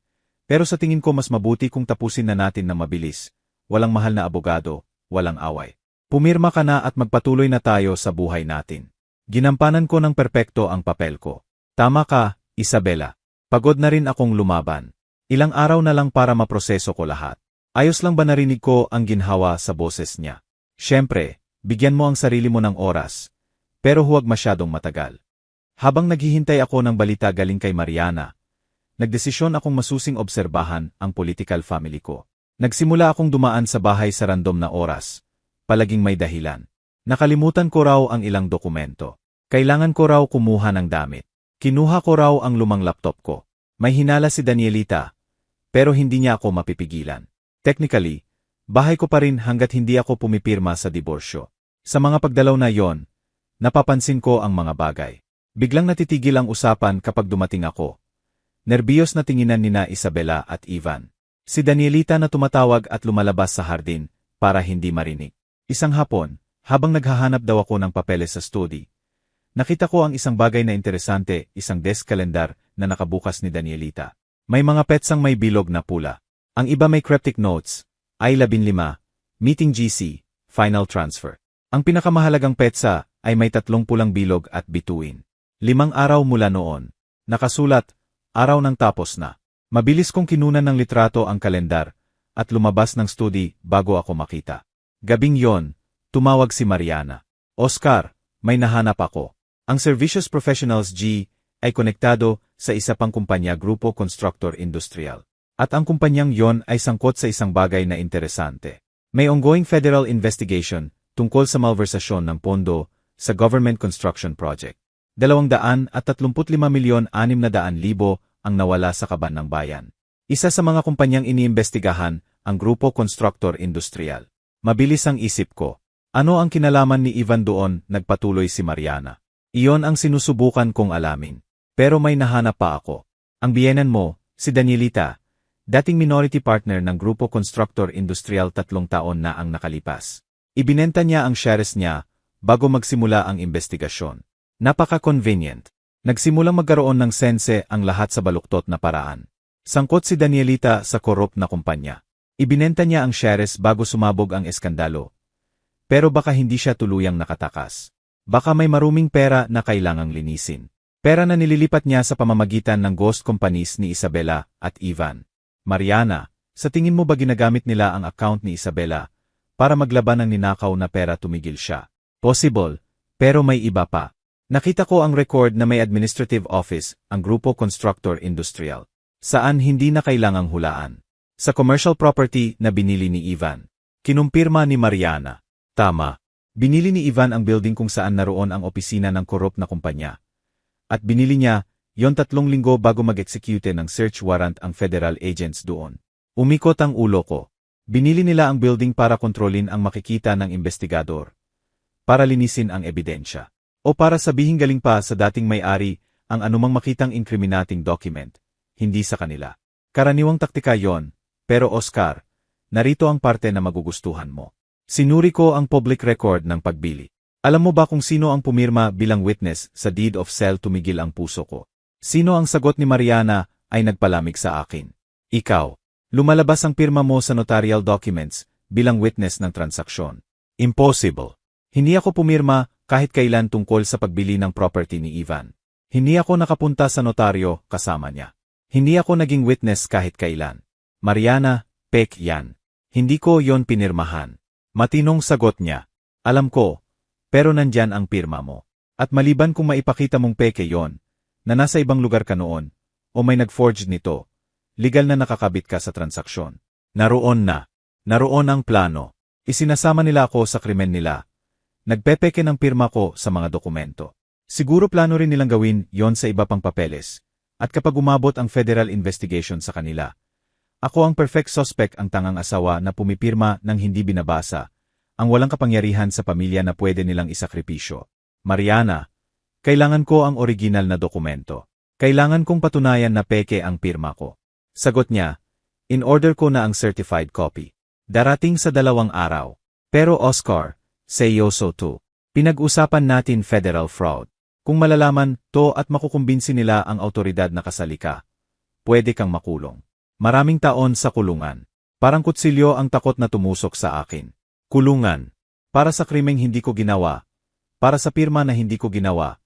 [SPEAKER 1] Pero sa tingin ko mas mabuti kung tapusin na natin na mabilis. Walang mahal na abogado, walang away. Pumirma ka na at magpatuloy na tayo sa buhay natin. Ginampanan ko ng perpekto ang papel ko. Tama ka, Isabela. Pagod na rin akong lumaban. Ilang araw na lang para maproseso ko lahat. Ayos lang ba narinig ko ang ginhawa sa boses niya? Siyempre, bigyan mo ang sarili mo ng oras. Pero huwag masyadong matagal. Habang naghihintay ako ng balita galing kay Mariana, nagdesisyon akong masusing obserbahan ang political family ko. Nagsimula akong dumaan sa bahay sa random na oras. Palaging may dahilan. Nakalimutan ko raw ang ilang dokumento. Kailangan ko raw kumuha ng damit. Kinuha ko raw ang lumang laptop ko. May hinala si Danielita, pero hindi niya ako mapipigilan. Technically, bahay ko pa rin hanggat hindi ako pumipirma sa diborsyo. Sa mga pagdalaw na yon, napapansin ko ang mga bagay. Biglang natitigil ang usapan kapag dumating ako. Nerbiyos na tinginan nina Isabela at Ivan. Si Danielita na tumatawag at lumalabas sa hardin para hindi marinig. Isang hapon, habang naghahanap daw ako ng papeles sa study, nakita ko ang isang bagay na interesante, isang desk calendar na nakabukas ni Danielita. May mga petsang may bilog na pula. Ang iba may cryptic notes, I-15, meeting GC, final transfer. Ang pinakamahalagang petsa ay may 3 pulang bilog at bituin. 5 araw mula noon. Nakasulat, araw ng tapos na. Mabilis kong kinunan ng litrato ang kalendar at lumabas ng study bago ako makita. Gabing yon, tumawag si Mariana. Oscar, may nahanap ako. Ang Servicios Professionals G ay konektado sa isa pang kumpanya Grupo Constructor Industrial. At ang kumpanyang yon ay sangkot sa isang bagay na interesante. May ongoing federal investigation tungkol sa malversasyon ng pondo sa government construction project. 235,600,000 ang nawala sa kaban ng bayan. Isa sa mga kumpanyang iniimbestigahan, ang Grupo Constructor Industrial. Mabilis ang isip ko. Ano ang kinalaman ni Ivan doon, nagpatuloy si Mariana. Iyon ang sinusubukan kong alamin. Pero may nahanap pa ako. Ang biyenan mo, si Danielita, dating minority partner ng Grupo Constructor Industrial 3 taon na ang nakalipas. Ibinenta niya ang shares niya bago magsimula ang investigasyon. Napaka-convenient. Nagsimulang magkaroon ng sense ang lahat sa baluktot na paraan. Sangkot si Danielita sa korrupt na kumpanya. Ibinenta niya ang shares bago sumabog ang eskandalo. Pero baka hindi siya tuluyang nakatakas. Baka may maruming pera na kailangang linisin. Pera na nililipat niya sa pamamagitan ng ghost companies ni Isabela at Ivan. Mariana, sa tingin mo ba ginagamit nila ang account ni Isabela para maglaban ng ninakaw na pera? Tumigil siya. Possible, pero may iba pa. Nakita ko ang record na may administrative office, ang Grupo Constructor Industrial, saan hindi na kailangang hulaan. Sa commercial property na binili ni Ivan. Kinumpirma ni Mariana. Tama. Binili ni Ivan ang building kung saan naroon ang opisina ng korrupt na kumpanya. At binili niya, yon 3 linggo bago mag-execute ng search warrant ang federal agents doon. Umikot ang ulo ko. Binili nila ang building para kontrolin ang makikita ng investigador. Para linisin ang ebidensya. O para sabihin galing pa sa dating may-ari ang anumang makitang incriminating document, hindi sa kanila. Karaniwang taktika yon, pero Oscar, narito ang parte na magugustuhan mo. Sinuri ko ang public record ng pagbili. Alam mo ba kung sino ang pumirma bilang witness sa deed of sale? Tumigil ang puso ko. Sino? Ang sagot ni Mariana ay nagpalamig sa akin. Ikaw. Lumalabas ang pirma mo sa notarial documents bilang witness ng transaksyon. Impossible. Hindi ako pumirma kahit kailan tungkol sa pagbili ng property ni Ivan. Hindi ako nakapunta sa notaryo kasama niya. Hindi ako naging witness kahit kailan. Mariana, pek yan. Hindi ko yon pinirmahan. Matinong sagot niya. Alam ko, pero nandyan ang pirma mo. At maliban kung maipakita mong peke yon, na nasa ibang lugar ka noon, o may nag-forge nito, legal na nakakabit ka sa transaksyon. Naroon na. Naroon ang plano. Isinasama nila ako sa krimen nila. Nagpepeke ng pirma ko sa mga dokumento. Siguro plano rin nilang gawin yon sa iba pang papeles. At kapag umabot ang federal investigation sa kanila, ako ang perfect suspect, ang tangang asawa na pumipirma ng hindi binabasa, ang walang kapangyarihan sa pamilya na pwede nilang isakripisyo. Mariana, kailangan ko ang original na dokumento. Kailangan kong patunayan na peke ang pirma ko. Sagot niya, in order ko na ang certified copy. Darating sa 2 araw. Pero Oscar, seryoso to. Pinag-usapan natin federal fraud. Kung malalaman to at makukumbinsi nila ang autoridad na kasali ka, pwede kang makulong. Maraming taon sa kulungan. Parang kutsilyo ang takot na tumusok sa akin. Kulungan. Para sa krimeng hindi ko ginawa. Para sa pirma na hindi ko ginawa.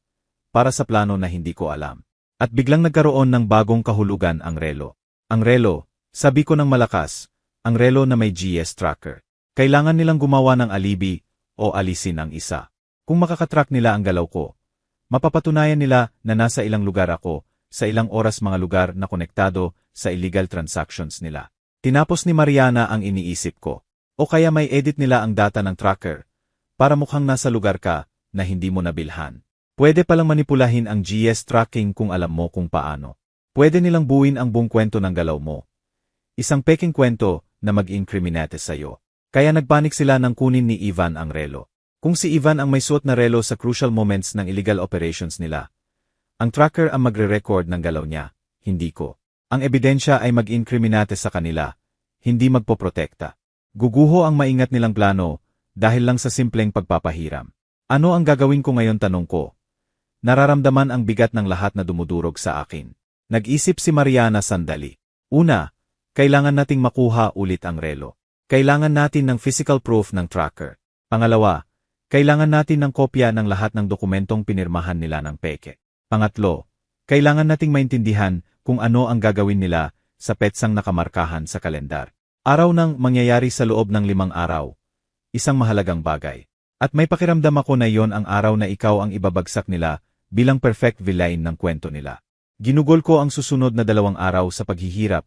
[SPEAKER 1] Para sa plano na hindi ko alam. At biglang nagkaroon ng bagong kahulugan ang relo. Ang relo, sabi ko ng malakas, ang relo na may GS tracker. Kailangan nilang gumawa ng alibi o alisin ang isa. Kung makakatrack nila ang galaw ko, mapapatunayan nila na nasa ilang lugar ako, sa ilang oras, mga lugar na konektado sa illegal transactions nila. Tinapos ni Mariana ang iniisip ko. O kaya may edit nila ang data ng tracker, para mukhang nasa lugar ka na hindi mo nabilhan. Pwede palang manipulahin ang GS tracking kung alam mo kung paano. Pwede nilang buuin ang buong kwento ng galaw mo. Isang peking kwento na mag-incriminate sa'yo. Kaya nagpanik sila nang kunin ni Ivan ang relo. Kung si Ivan ang may suot na relo sa crucial moments ng illegal operations nila, ang tracker ang magre-record ng galaw niya, hindi ko. Ang ebidensya ay mag-incriminate sa kanila, hindi magpoprotekta. Guguho ang maingat nilang plano dahil lang sa simpleng pagpapahiram. Ano ang gagawin ko ngayon? Tanong ko. Nararamdaman ang bigat ng lahat na dumudurog sa akin. Nag-isip si Mariana sandali. Una, kailangan nating makuha ulit ang relo. Kailangan natin ng physical proof ng tracker. Pangalawa, kailangan natin ng kopya ng lahat ng dokumentong pinirmahan nila ng peke. Pangatlo, kailangan nating maintindihan kung ano ang gagawin nila sa petsang nakamarkahan sa kalendar. Araw ng mangyayari sa loob ng 5 araw. Isang mahalagang bagay. At may pakiramdam ako na yon ang araw na ikaw ang ibabagsak nila bilang perfect villain ng kwento nila. Ginugol ko ang susunod na 2 araw sa paghihirap,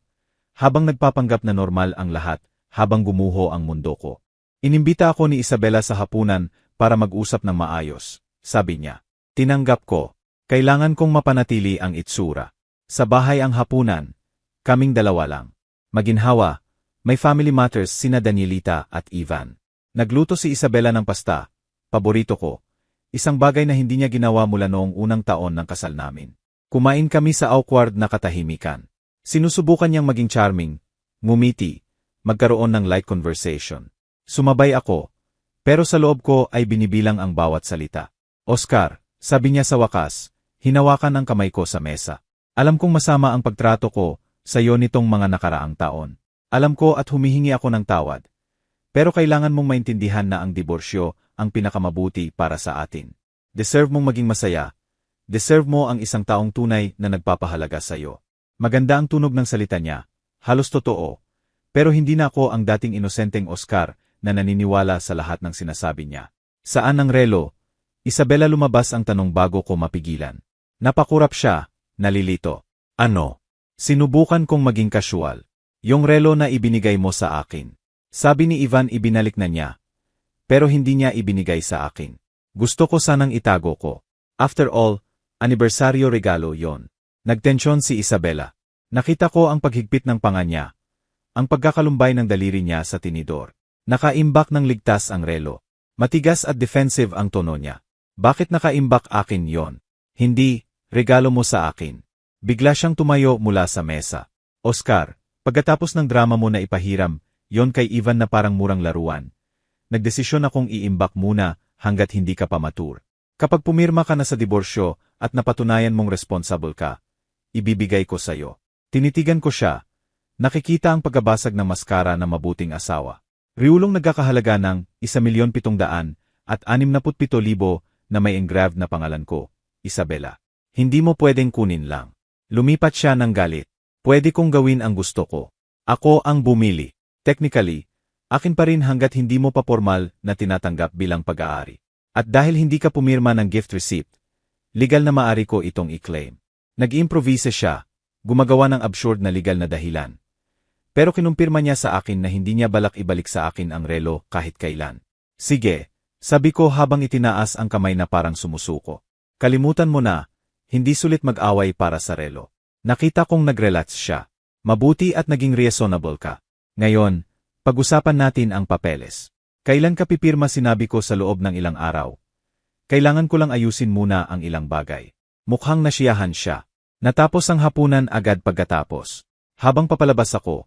[SPEAKER 1] habang nagpapanggap na normal ang lahat, habang gumuho ang mundo ko. Inimbita ako ni Isabela sa hapunan para mag-usap ng maayos. sabi niya. Tinanggap ko. Kailangan kong mapanatili ang itsura. Sa bahay ang hapunan. Kaming dalawa lang. Maginhawa, may family matters sina Danielita at Ivan. Nagluto si Isabela ng pasta, paborito ko. Isang bagay na hindi niya ginawa mula noong unang taon ng kasal namin. Kumain kami sa awkward na katahimikan. Sinusubukan niyang maging charming, ngumiti, magkaroon ng light conversation. Sumabay ako, pero sa loob ko ay binibilang ang bawat salita. Oscar, sabi niya sa wakas, hinawakan ang kamay ko sa mesa. Alam kong masama ang pagtrato ko sa iyo nitong mga nakaraang taon. Alam ko at humihingi ako ng tawad. Pero kailangan mong maintindihan na ang diborsyo ang pinakamabuti para sa atin. Deserve mong maging masaya. Deserve mo ang isang taong tunay na nagpapahalaga sa iyo. Maganda ang tunog ng salita niya. Halos totoo. Pero hindi na ako ang dating inosenteng Oscar na naniniwala sa lahat ng sinasabi niya. Saan ang relo? Isabela, lumabas ang tanong bago ko mapigilan. Napakurap siya, nalilito. Ano? Sinubukan kong maging casual. Yung relo na ibinigay mo sa akin. Sabi ni Ivan, ibinalik na niya. Pero hindi niya ibinigay sa akin. Gusto ko sanang itago ko. After all, anibersaryo regalo yon. Nagtensyon si Isabela. Nakita ko ang paghigpit ng panga niya. Ang pagkakalumbay ng daliri niya sa tinidor. Nakaimbak ng ligtas ang relo. Matigas at defensive ang tono niya. Bakit nakaimbak akin yon? Hindi, regalo mo sa akin. Bigla siyang tumayo mula sa mesa. Oscar, pagkatapos ng drama mo na ipahiram, yon kay Ivan na parang murang laruan. Nagdesisyon akong iimbak muna hanggat hindi ka pa mature. Kapag pumirma ka na sa diborsyo at napatunayan mong responsible ka, ibibigay ko sa'yo. Tinitigan ko siya. Nakikita ang pagbabasag ng maskara ng mabuting asawa. Riulong nagkakahalaga ng 1,700,000 at 67,000 na may engraved na pangalan ko, Isabela. Hindi mo pwedeng kunin lang. Lumipat siya ng galit. Pwede kong gawin ang gusto ko. Ako ang bumili. Technically, akin pa rin hanggat hindi mo pa formal na tinatanggap bilang pag-aari. At dahil hindi ka pumirma ng gift receipt, legal na maari ko itong i-claim. Nag-improvise siya, gumagawa ng absurd na legal na dahilan. Pero kinumpirma niya sa akin na hindi niya balak ibalik sa akin ang relo kahit kailan. Sige, sabi ko habang itinaas ang kamay na parang sumusuko. Kalimutan mo na, hindi sulit mag-away para sa relo. Nakita kong nag-relax siya. Mabuti at naging reasonable ka. Ngayon, pag-usapan natin ang papeles. Kailan ka pipirma, sinabi ko sa loob ng ilang araw. Kailangan ko lang ayusin muna ang ilang bagay. Mukhang nasiyahan siya. Natapos ang hapunan agad pagkatapos. Habang papalabas ako,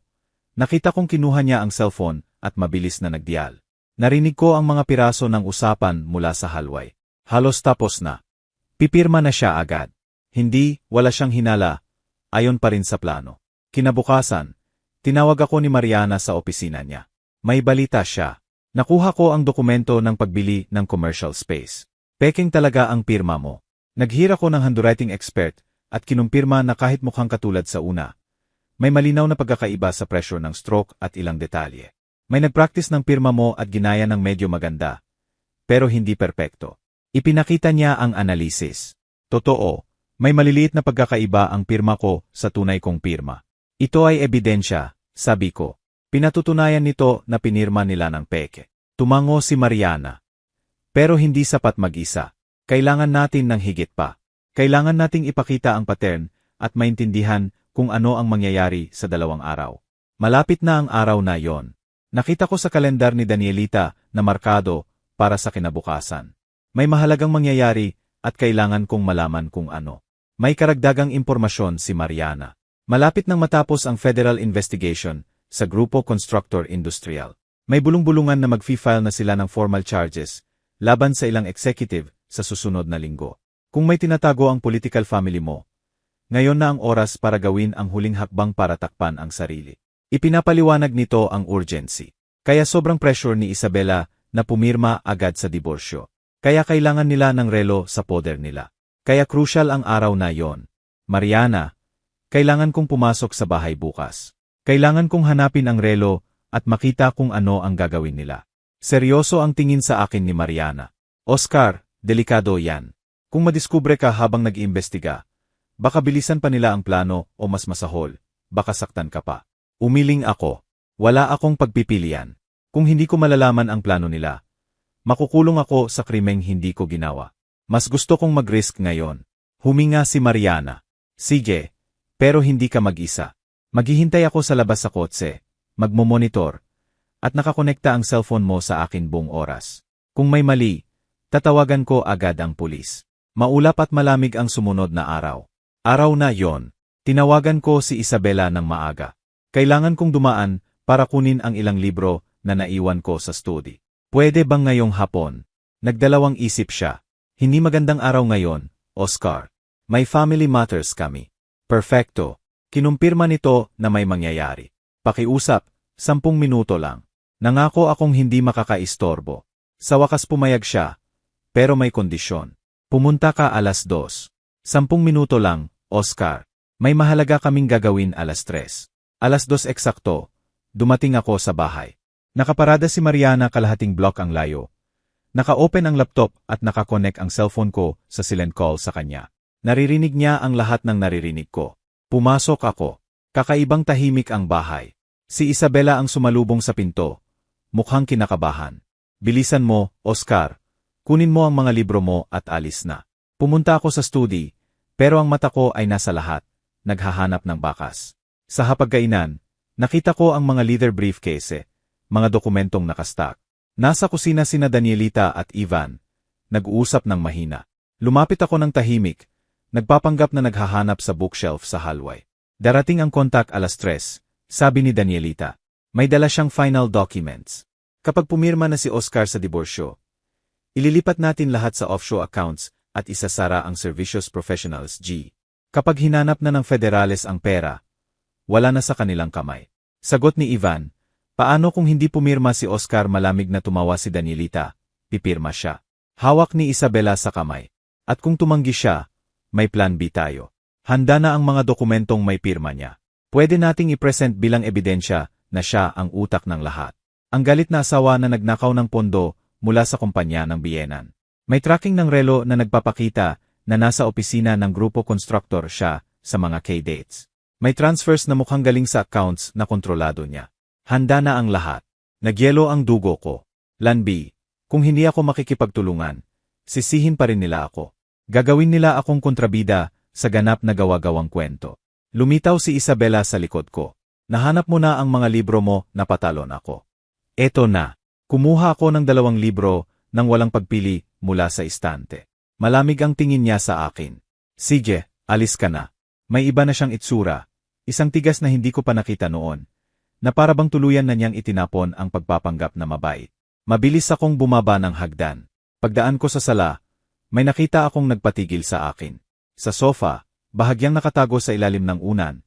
[SPEAKER 1] nakita kong kinuha niya ang cellphone at mabilis na nagdial. Narinig ko ang mga piraso ng usapan mula sa hallway. Halos tapos na. Pipirma na siya agad. Hindi, wala siyang hinala. Ayon pa rin sa plano. Kinabukasan, tinawag ako ni Mariana sa opisina niya. May balita siya. Nakuha ko ang dokumento ng pagbili ng commercial space. Peking talaga ang pirma mo. Naghira ko ng handwriting expert at kinumpirma na kahit mukhang katulad sa una, may malinaw na pagkakaiba sa pressure ng stroke at ilang detalye. May nagpractice ng pirma mo at ginaya ng medyo maganda, pero hindi perpekto. Ipinakita niya ang analisis. Totoo, may maliliit na pagkakaiba ang pirma ko sa tunay kong pirma. Ito ay ebidensya, sabi ko. Pinatutunayan nito na pinirma nila ng peke. Tumango si Mariana. Pero hindi sapat mag-isa. Kailangan natin ng higit pa. Kailangan nating ipakita ang pattern at maintindihan kung ano ang mangyayari sa 2 araw. Malapit na ang araw na yon. Nakita ko sa kalendar ni Danielita na markado para sa kinabukasan. May mahalagang mangyayari at kailangan kong malaman kung ano. May karagdagang impormasyon si Mariana. Malapit nang matapos ang federal investigation sa Grupo Constructor Industrial. May bulong-bulungan na mag-file na sila ng formal charges laban sa ilang executive sa susunod na linggo. Kung may tinatago ang political family mo, ngayon na ang oras para gawin ang huling hakbang para takpan ang sarili. Ipinapaliwanag nito ang urgency. Kaya sobrang pressure ni Isabela na pumirma agad sa diborsyo. Kaya kailangan nila ng relo sa poder nila. Kaya crucial ang araw na yon. Mariana, kailangan kong pumasok sa bahay bukas. Kailangan kong hanapin ang relo at makita kung ano ang gagawin nila. Seryoso ang tingin sa akin ni Mariana. Oscar, delikado yan. Kung madiskubre ka habang nag-iimbestiga, baka bilisan pa nila ang plano o mas masahol, baka saktan ka pa. Umiling ako. Wala akong pagpipilian. Kung hindi ko malalaman ang plano nila, makukulong ako sa krimeng hindi ko ginawa. Mas gusto kong mag-risk ngayon. Huminga si Mariana. Sige, pero hindi ka mag-isa. Maghihintay ako sa labas sa kotse, magmomonitor, at nakakonekta ang cellphone mo sa akin buong oras. Kung may mali, tatawagan ko agad ang pulis. Maulap at malamig ang sumunod na araw. Araw na yon. Tinawagan ko si Isabela ng maaga. Kailangan kong dumaan para kunin ang ilang libro na naiwan ko sa study. Pwede bang ngayong hapon? Nagdalawang isip siya. Hindi magandang araw ngayon, Oscar. May family matters kami. Perfecto. Kinumpirma nito na may mangyayari. Pakiusap, 10 minuto lang. Nangako akong hindi makakaistorbo. Sa wakas pumayag siya, pero may kondisyon. Pumunta ka 2:00. 10 minuto lang, Oscar. May mahalaga kaming gagawin 3:00. 2:00 eksakto, dumating ako sa bahay. Nakaparada si Mariana kalahating block ang layo. Naka-open ang laptop at nakakonect ang cellphone ko sa silent call sa kanya. Naririnig niya ang lahat ng naririnig ko. Pumasok ako. Kakaibang tahimik ang bahay. Si Isabela ang sumalubong sa pinto. Mukhang kinakabahan. Bilisan mo, Oscar. Kunin mo ang mga libro mo at alis na. Pumunta ako sa study, pero ang mata ko ay nasa lahat, naghahanap ng bakas. Sa hapagkainan, nakita ko ang mga leather briefcase, mga dokumentong nakastack. Nasa kusina sina Danielita at Ivan, nag-uusap ng mahina. Lumapit ako ng tahimik, nagpapanggap na naghahanap sa bookshelf sa hallway. Darating ang kontak 3:00, sabi ni Danielita. May dala siyang final documents. Kapag pumirma na si Oscar sa diborsyo, ililipat natin lahat sa offshore accounts at isasara ang Servicios Professionals G. Kapag hinanap na ng federales ang pera, wala na sa kanilang kamay. Sagot ni Ivan, paano kung hindi pumirma si Oscar? Malamig na tumawa si Danielita, pipirma siya. Hawak ni Isabela sa kamay. At kung tumanggi siya, may plan B tayo. Handa na ang mga dokumentong may pirma niya. Pwede nating i-present bilang ebidensya na siya ang utak ng lahat. Ang galit na asawa na nagnakaw ng pondo mula sa kumpanya ng biyenan. May tracking ng relo na nagpapakita na nasa opisina ng grupo constructor siya sa mga K-dates. May transfers na mukhang galing sa accounts na kontrolado niya. Handa na ang lahat. Nagyelo ang dugo ko. Plan B, kung hindi ako makikipagtulungan, sisihin pa rin nila ako. Gagawin nila akong kontrabida sa ganap na gawa-gawang kwento. Lumitaw si Isabela sa likod ko. Nahanap mo na ang mga libro mo, napatalon ako. Eto na. Kumuha ako ng 2 libro nang walang pagpili mula sa istante. Malamig ang tingin niya sa akin. Sige, alis ka na. May iba na siyang itsura. Isang tigas na hindi ko pa nakita noon. Na para bang tuluyan na niyang itinapon ang pagpapanggap na mabait. Mabilis akong bumaba ng hagdan. Pagdaan ko sa sala, may nakita akong nagpatigil sa akin. Sa sofa, bahagyang nakatago sa ilalim ng unan.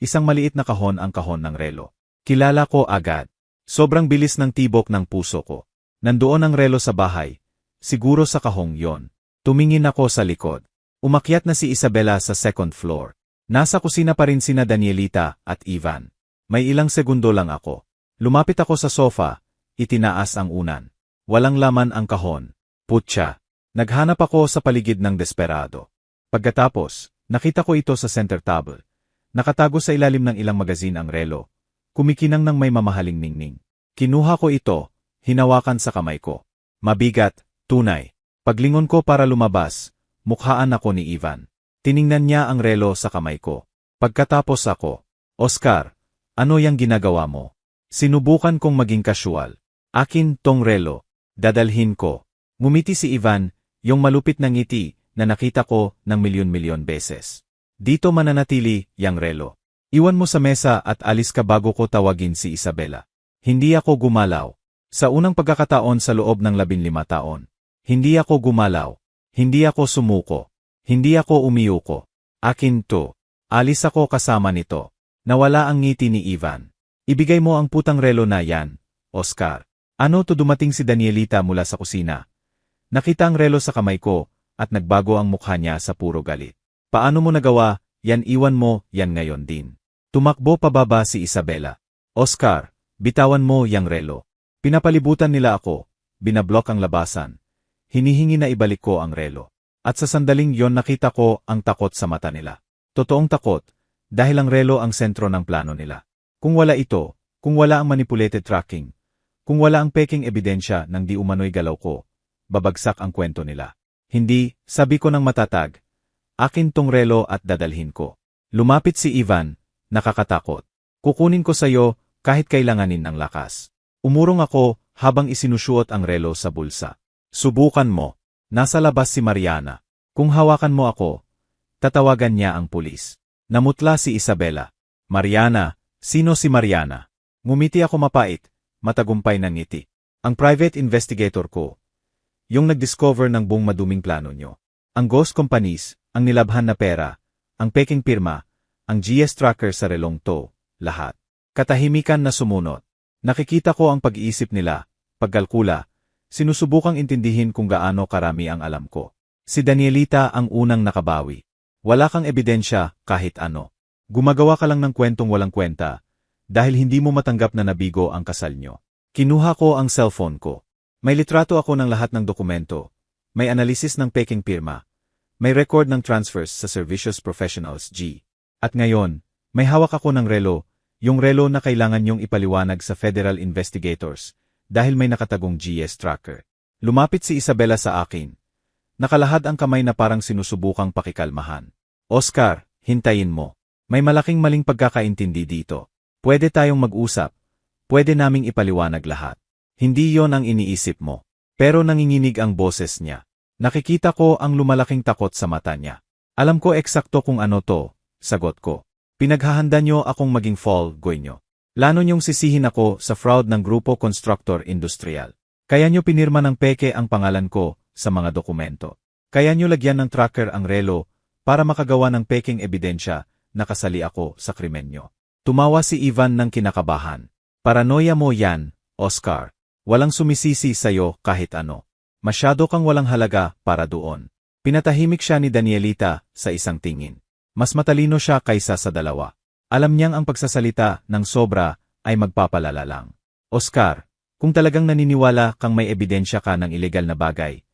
[SPEAKER 1] Isang maliit na kahon ang kahon ng relo. Kilala ko agad. Sobrang bilis ng tibok ng puso ko. Nandoon ang relo sa bahay. Siguro sa kahong yon. Tumingin ako sa likod. Umakyat na si Isabela sa 2nd floor. Nasa kusina pa rin sina Danielita at Ivan. May ilang segundo lang ako. Lumapit ako sa sofa, itinaas ang unan. Walang laman ang kahon. Putya. Naghanap ako sa paligid ng desperado. Pagkatapos, nakita ko ito sa center table. Nakatago sa ilalim ng ilang magazine ang relo. Kumikinang ng may mamahaling ningning. Kinuha ko ito, hinawakan sa kamay ko. Mabigat, tunay. Paglingon ko para lumabas, mukhaan ako ni Ivan. Tiningnan niya ang relo sa kamay ko. Pagkatapos ako, Oscar, ano yang ginagawa mo? Sinubukan kong maging casual. Akin tong relo. Dadalhin ko. Ngumiti si Ivan, yung malupit na ngiti na nakita ko ng milyon-milyon beses. Dito mananatili, yang relo. Iwan mo sa mesa at alis ka bago ko tawagin si Isabela. Hindi ako gumalaw. Sa unang pagkakataon sa loob ng 15 taon. Hindi ako gumalaw. Hindi ako sumuko. Hindi ako umiyuko. Akin to. Alis ako kasama nito. Nawala ang ngiti ni Ivan. Ibigay mo ang putang relo na yan, Oscar. Ano to? Dumating si Danielita mula sa kusina. Nakita ang relo sa kamay ko at nagbago ang mukha niya sa puro galit. Paano mo nagawa? Yan iwan mo, yan ngayon din. Tumakbo pababa si Isabela. Oscar, bitawan mo yang relo. Pinapalibutan nila ako. Binablock ang labasan. Hinihingi na ibalik ko ang relo. At sa sandaling yon nakita ko ang takot sa mata nila. Totoong takot. Dahil ang relo ang sentro ng plano nila. Kung wala ito, kung wala ang manipulated tracking, kung wala ang peking ebidensya ng di umano'y galaw ko, babagsak ang kwento nila. Hindi, sabi ko ng matatag. Akin tong relo at dadalhin ko. Lumapit si Ivan, nakakatakot. Kukunin ko sa'yo kahit kailanganin ang lakas. Umurong ako habang isinusuot ang relo sa bulsa. Subukan mo. Nasa labas si Mariana. Kung hawakan mo ako, tatawagan niya ang pulis. Namutla si Isabela. Mariana, sino si Mariana? Ngumiti ako mapait, matagumpay ng ngiti. Ang private investigator ko. Yung nag-discover ng buong maduming plano nyo. Ang ghost companies, ang nilabhan na pera, ang peking pirma, ang GS tracker sa relong to, lahat. Katahimikan na sumunod. Nakikita ko ang pag-iisip nila, pagkalkula, sinusubukang intindihin kung gaano karami ang alam ko. Si Danielita ang unang nakabawi. Wala kang ebidensya kahit ano. Gumagawa ka lang ng kwentong walang kwenta, dahil hindi mo matanggap na nabigo ang kasal nyo. Kinuha ko ang cellphone ko. May litrato ako ng lahat ng dokumento, may analysis ng peking pirma, may record ng transfers sa Servicios Professionals G. At ngayon, may hawak ako ng relo, yung relo na kailangan nyong ipaliwanag sa Federal Investigators, dahil may nakatagong GS tracker. Lumapit si Isabela sa akin. Nakalahad ang kamay na parang sinusubukang pakikalmahan. Oscar, hintayin mo. May malaking maling pagkakaintindi dito. Pwede tayong mag-usap. Pwede naming ipaliwanag lahat. Hindi yon ang iniisip mo. Pero nanginginig ang boses niya. Nakikita ko ang lumalaking takot sa mata niya. Alam ko eksakto kung ano to, sagot ko. Pinaghahanda nyo akong maging fall guy nyo. Lano nyong sisihin ako sa fraud ng Grupo Constructor Industrial. Kaya nyo pinirma ng peke ang pangalan ko sa mga dokumento. Kaya nyo lagyan ng tracker ang relo para makagawa ng peking ebidensya na kasali ako sa krimen nyo. Tumawa si Ivan ng kinakabahan. Paranoia mo yan, Oscar. Walang sumisisi sa'yo kahit ano. Masyado kang walang halaga para doon. Pinatahimik siya ni Danielita sa isang tingin. Mas matalino siya kaysa sa dalawa. Alam niyang ang pagsasalita ng sobra ay magpapalala lang. Oscar, kung talagang naniniwala kang may ebidensya ka ng ilegal na bagay,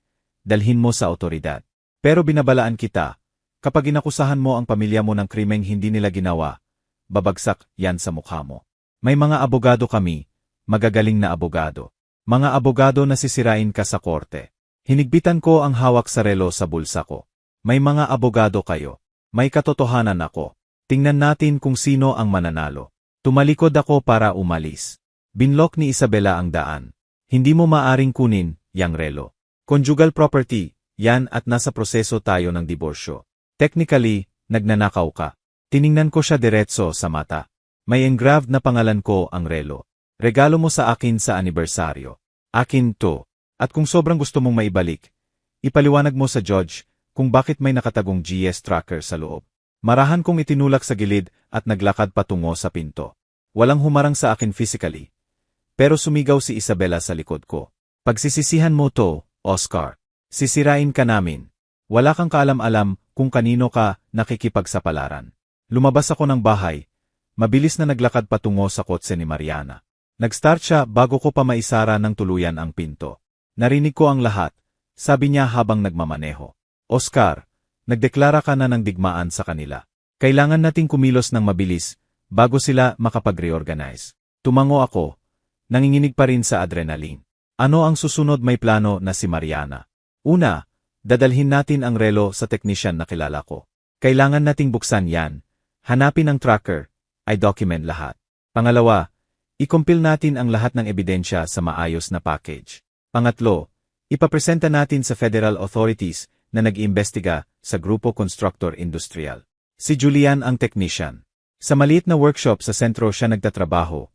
[SPEAKER 1] dalhin mo sa otoridad. Pero binabalaan kita, kapag inakusahan mo ang pamilya mo ng krimeng hindi nila ginawa, babagsak yan sa mukha mo. May mga abogado kami, magagaling na abogado. Mga abogado na sisirain ka sa korte. Hinigpitan ko ang hawak sa relo sa bulsa ko. May mga abogado kayo. May katotohanan ako. Tingnan natin kung sino ang mananalo. Tumalikod ako para umalis. Binlock ni Isabela ang daan. Hindi mo maaring kunin, yang relo. Conjugal property, yan at nasa proseso tayo ng diborsyo. Technically, nagnanakaw ka. Tiningnan ko siya diretso sa mata. May engraved na pangalan ko ang relo. Regalo mo sa akin sa anibersaryo. Akin to. At kung sobrang gusto mong maibalik, ipaliwanag mo sa judge kung bakit may nakatagong GS tracker sa loob. Marahan kong itinulak sa gilid at naglakad patungo sa pinto. Walang humarang sa akin physically. Pero sumigaw si Isabela sa likod ko. Pagsisisihan mo to, Oscar. Sisirain ka namin. Wala kang kaalam-alam kung kanino ka nakikipagsapalaran. Lumabas ako ng bahay. Mabilis na naglakad patungo sa kotse ni Mariana. Nag-start siya bago ko pa maisara ng tuluyan ang pinto. Narinig ko ang lahat, sabi niya habang nagmamaneho. Oscar, nagdeklara ka na ng digmaan sa kanila. Kailangan nating kumilos ng mabilis, bago sila makapag-reorganize. Tumango ako, nanginginig pa rin sa adrenaline. Ano ang susunod? May plano na si Mariana. Una, dadalhin natin ang relo sa technician na kilala ko. Kailangan nating buksan yan, hanapin ang tracker, ay document lahat. Pangalawa, i-compile natin ang lahat ng ebidensya sa maayos na package. Pangatlo, ipapresenta natin sa federal authorities na nag-iimbestiga sa Grupo Constructor Industrial. Si Julian ang technician. Sa maliit na workshop sa sentro siya nagtatrabaho.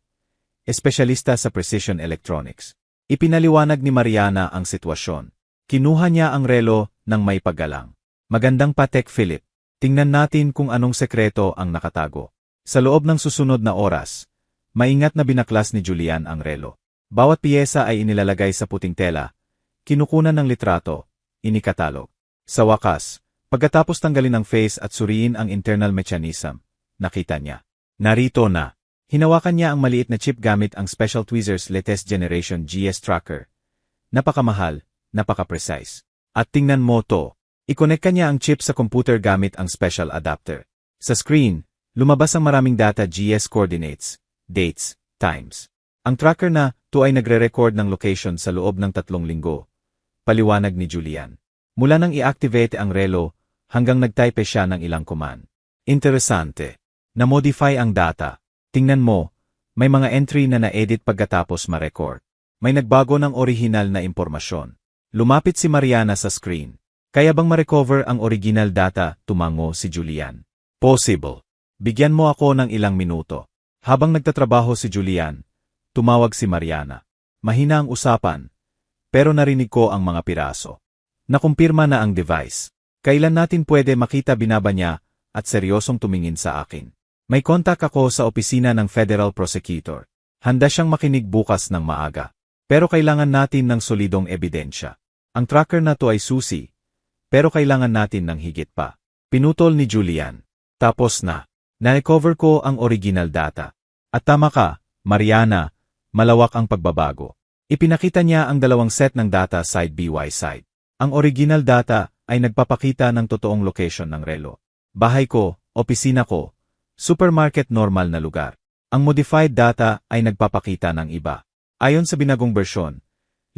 [SPEAKER 1] Espesyalista sa precision electronics. Ipinaliwanag ni Mariana ang sitwasyon. Kinuha niya ang relo ng may paggalang. Magandang Patek Philippe. Tingnan natin kung anong sekreto ang nakatago. Sa loob ng susunod na oras, maingat na binaklas ni Julian ang relo. Bawat piyesa ay inilalagay sa puting tela, kinukunan ng litrato, inikatalog. Sa wakas, pagkatapos tanggalin ang face at suriin ang internal mechanism, nakita niya. Narito na. Hinawakan niya ang maliit na chip gamit ang Special Tweezers Latest Generation GS Tracker. Napakamahal, napaka-precise. At tingnan mo to. I-connect niya ang chip sa computer gamit ang special adapter. Sa screen, lumabas ang maraming data GS coordinates, dates, times. Ang tracker na to ay nagre-record ng location sa loob ng 3 linggo. Paliwanag ni Julian. Mula nang i-activate ang relo, hanggang nagtype siya ng ilang command. Interesante. Na-modify ang data. Tingnan mo, may mga entry na na-edit pagkatapos ma-record. May nagbago ng original na impormasyon. Lumapit si Mariana sa screen. Kaya bang ma-recover ang original data? Tumango si Julian. Possible. Bigyan mo ako ng ilang minuto. Habang nagtatrabaho si Julian, tumawag si Mariana. Mahina ang usapan, pero narinig ko ang mga piraso. Nakumpirma na ang device. Kailan natin pwede makita? Binaba niya at seryosong tumingin sa akin. May kontak ako sa opisina ng Federal Prosecutor. Handa siyang makinig bukas ng maaga. Pero kailangan natin ng solidong ebidensya. Ang tracker na to ay susi, pero kailangan natin ng higit pa. Pinutol ni Julian. Tapos na. Na-recover ko ang original data. At tama ka, Mariana, malawak ang pagbabago. Ipinakita niya ang dalawang set ng data side by side. Ang original data ay nagpapakita ng totoong location ng relo. Bahay ko, opisina ko, supermarket, normal na lugar. Ang modified data ay nagpapakita ng iba. Ayon sa binagong bersyon,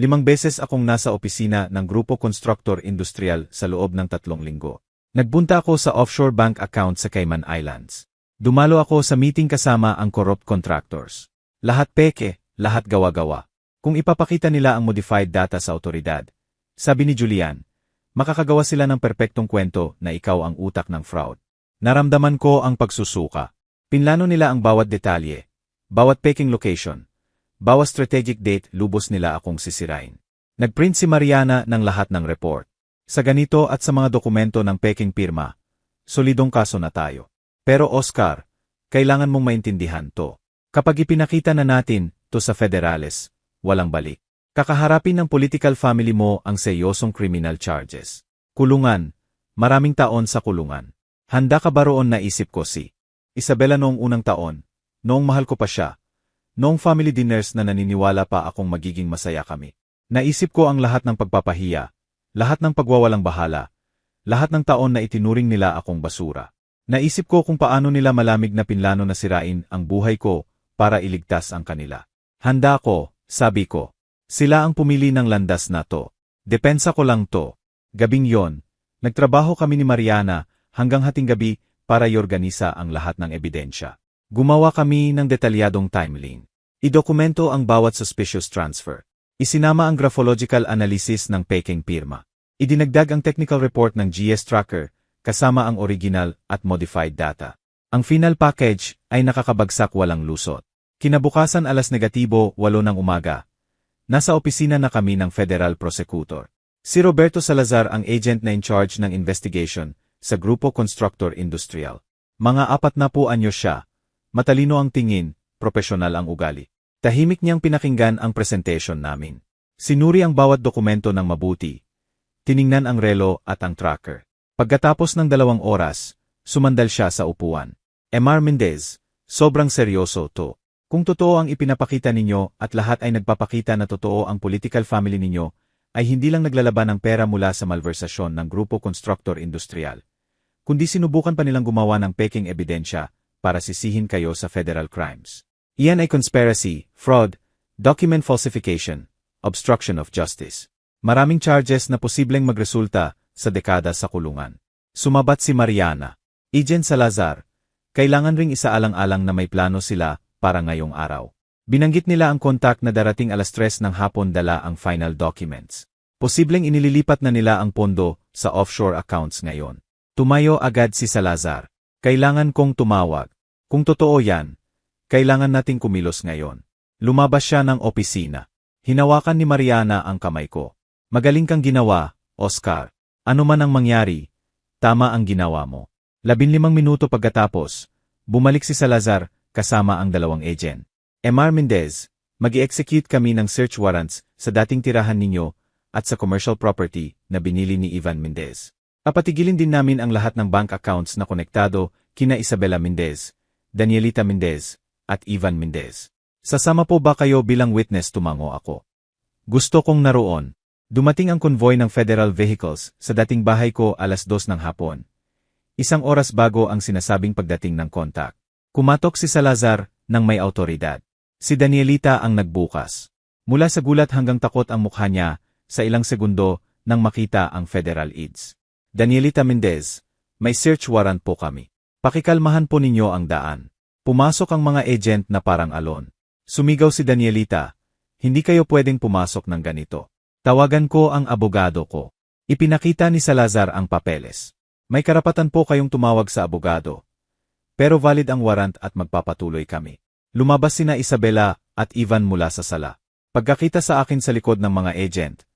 [SPEAKER 1] 5 beses akong nasa opisina ng Grupo Constructor Industrial sa loob ng 3 linggo. Nagbunta ako sa offshore bank account sa Cayman Islands. Dumalo ako sa meeting kasama ang corrupt contractors. Lahat peke, lahat gawa-gawa. Kung ipapakita nila ang modified data sa otoridad, sabi ni Julian, makakagawa sila ng perpektong kwento na ikaw ang utak ng fraud. Naramdaman ko ang pagsusuka. Pinlano nila ang bawat detalye, bawat peking location, bawat strategic date. Lubos nila akong sisirain. Nagprint si Mariana ng lahat ng report. Sa ganito at sa mga dokumento ng peking pirma, solidong kaso na tayo. Pero Oscar, kailangan mong maintindihan to. Kapag ipinakita na natin to sa federales, walang balik. Kakaharapin ng political family mo ang seryosong criminal charges. Kulungan, maraming taon sa kulungan. Handa ka ba roon? Naisip ko si Isabela noong unang taon, noong mahal ko pa siya, noong family dinners na naniniwala pa akong magiging masaya kami. Naisip ko ang lahat ng pagpapahiya, lahat ng pagwawalang bahala, lahat ng taon na itinuring nila akong basura. Naisip ko kung paano nila malamig na pinlano na sirain ang buhay ko para iligtas ang kanila. Handa ko, sabi ko. Sila ang pumili ng landas na to. Depensa ko lang to. Gabing yon, nagtrabaho kami ni Mariana hanggang hating gabi para iorganisa ang lahat ng ebidensya. Gumawa kami ng detalyadong timeline. Idokumento ang bawat suspicious transfer. Isinama ang graphological analysis ng peking pirma. Idinagdag ang technical report ng GS Tracker kasama ang original at modified data. Ang final package ay nakakabagsak walang lusot. Kinabukasan -8:08 ng umaga. Nasa opisina na kami ng Federal Prosecutor. Si Roberto Salazar ang agent na in charge ng investigation sa Grupo Constructor Industrial. Mga 40 anyos siya. Matalino ang tingin, propesyonal ang ugali. Tahimik niyang pinakinggan ang presentation namin. Sinuri ang bawat dokumento ng mabuti. Tiningnan ang relo at ang tracker. Pagkatapos ng 2 oras, sumandal siya sa upuan. Emar Mendez, sobrang seryoso to. Kung totoo ang ipinapakita ninyo at lahat ay nagpapakita na totoo ang political family ninyo, ay hindi lang naglalaban ng pera mula sa malversasyon ng Grupo Constructor Industrial, kundi sinubukan pa nilang gumawa ng peking ebidensya para sisihin kayo sa federal crimes. Iyan ay conspiracy, fraud, document falsification, obstruction of justice. Maraming charges na posibleng magresulta sa dekada sa kulungan. Sumabat si Mariana. Agent Salazar, kailangan ring isaalang-alang na may plano sila para ngayong araw. Binanggit nila ang kontak na darating 3:00 ng hapon dala ang final documents. Posibleng inililipat na nila ang pondo sa offshore accounts ngayon. Tumayo agad si Salazar. Kailangan kong tumawag. Kung totoo yan, kailangan nating kumilos ngayon. Lumabas siya ng opisina. Hinawakan ni Mariana ang kamay ko. Magaling kang ginawa, Oscar. Ano man ang mangyari, tama ang ginawa mo. 15 minuto pagkatapos, bumalik si Salazar kasama ang 2 agent. Emar Mendez, mag-i-execute kami ng search warrants sa dating tirahan ninyo at sa commercial property na binili ni Ivan Mendez. Papatigilin din namin ang lahat ng bank accounts na konektado kina Isabela Mendez, Danielita Mendez, at Ivan Mendez. Sasama po ba kayo bilang witness? Tumango ako. Gusto kong naroon. Dumating ang convoy ng federal vehicles sa dating bahay ko 2:00 ng hapon. 1 oras bago ang sinasabing pagdating ng kontak. Kumatok si Salazar ng may autoridad. Si Danielita ang nagbukas. Mula sa gulat hanggang takot ang mukha niya, sa ilang segundo, nang makita ang federal aids. Danielita Mendez, may search warrant po kami. Pakikalmahan po ninyo ang daan. Pumasok ang mga agent na parang alon. Sumigaw si Danielita, hindi kayo pwedeng pumasok ng ganito. Tawagan ko ang abogado ko. Ipinakita ni Salazar ang papeles. May karapatan po kayong tumawag sa abogado. Pero valid ang warrant at magpapatuloy kami. Lumabas sina Isabela at Ivan mula sa sala. Pagkakita sa akin sa likod ng mga agent,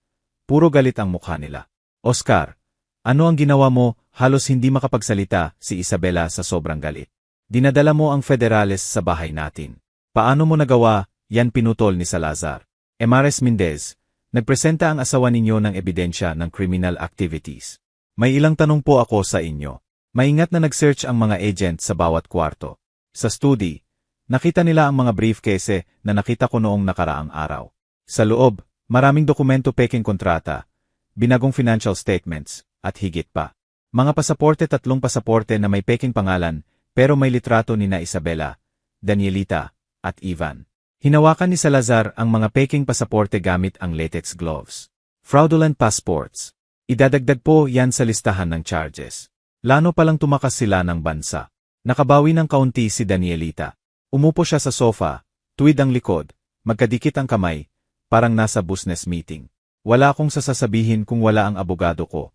[SPEAKER 1] puro galit ang mukha nila. Oscar, ano ang ginawa mo? Halos hindi makapagsalita si Isabela sa sobrang galit. Dinadala mo ang federales sa bahay natin. Paano mo nagawa? Yan pinutol ni Salazar. Emares Mendez, nagpresenta ang asawa ninyo ng ebidensya ng criminal activities. May ilang tanong po ako sa inyo. Maingat na nag-search ang mga agent sa bawat kwarto. Sa study, nakita nila ang mga briefcase na nakita ko noong nakaraang araw. Sa loob, maraming dokumento peking kontrata, binagong financial statements, at higit pa. Mga pasaporte, 3 pasaporte na may peking pangalan, pero may litrato ni na Isabela, Danielita, at Ivan. Hinawakan ni Salazar ang mga peking pasaporte gamit ang latex gloves. Fraudulent passports. Idadagdag po yan sa listahan ng charges. Lano palang tumakas sila ng bansa. Nakabawi ng kaunti si Danielita. Umupo siya sa sofa, tuwid ang likod, magkadikit ang kamay, parang nasa business meeting. Wala akong sasasabihin kung wala ang abogado ko.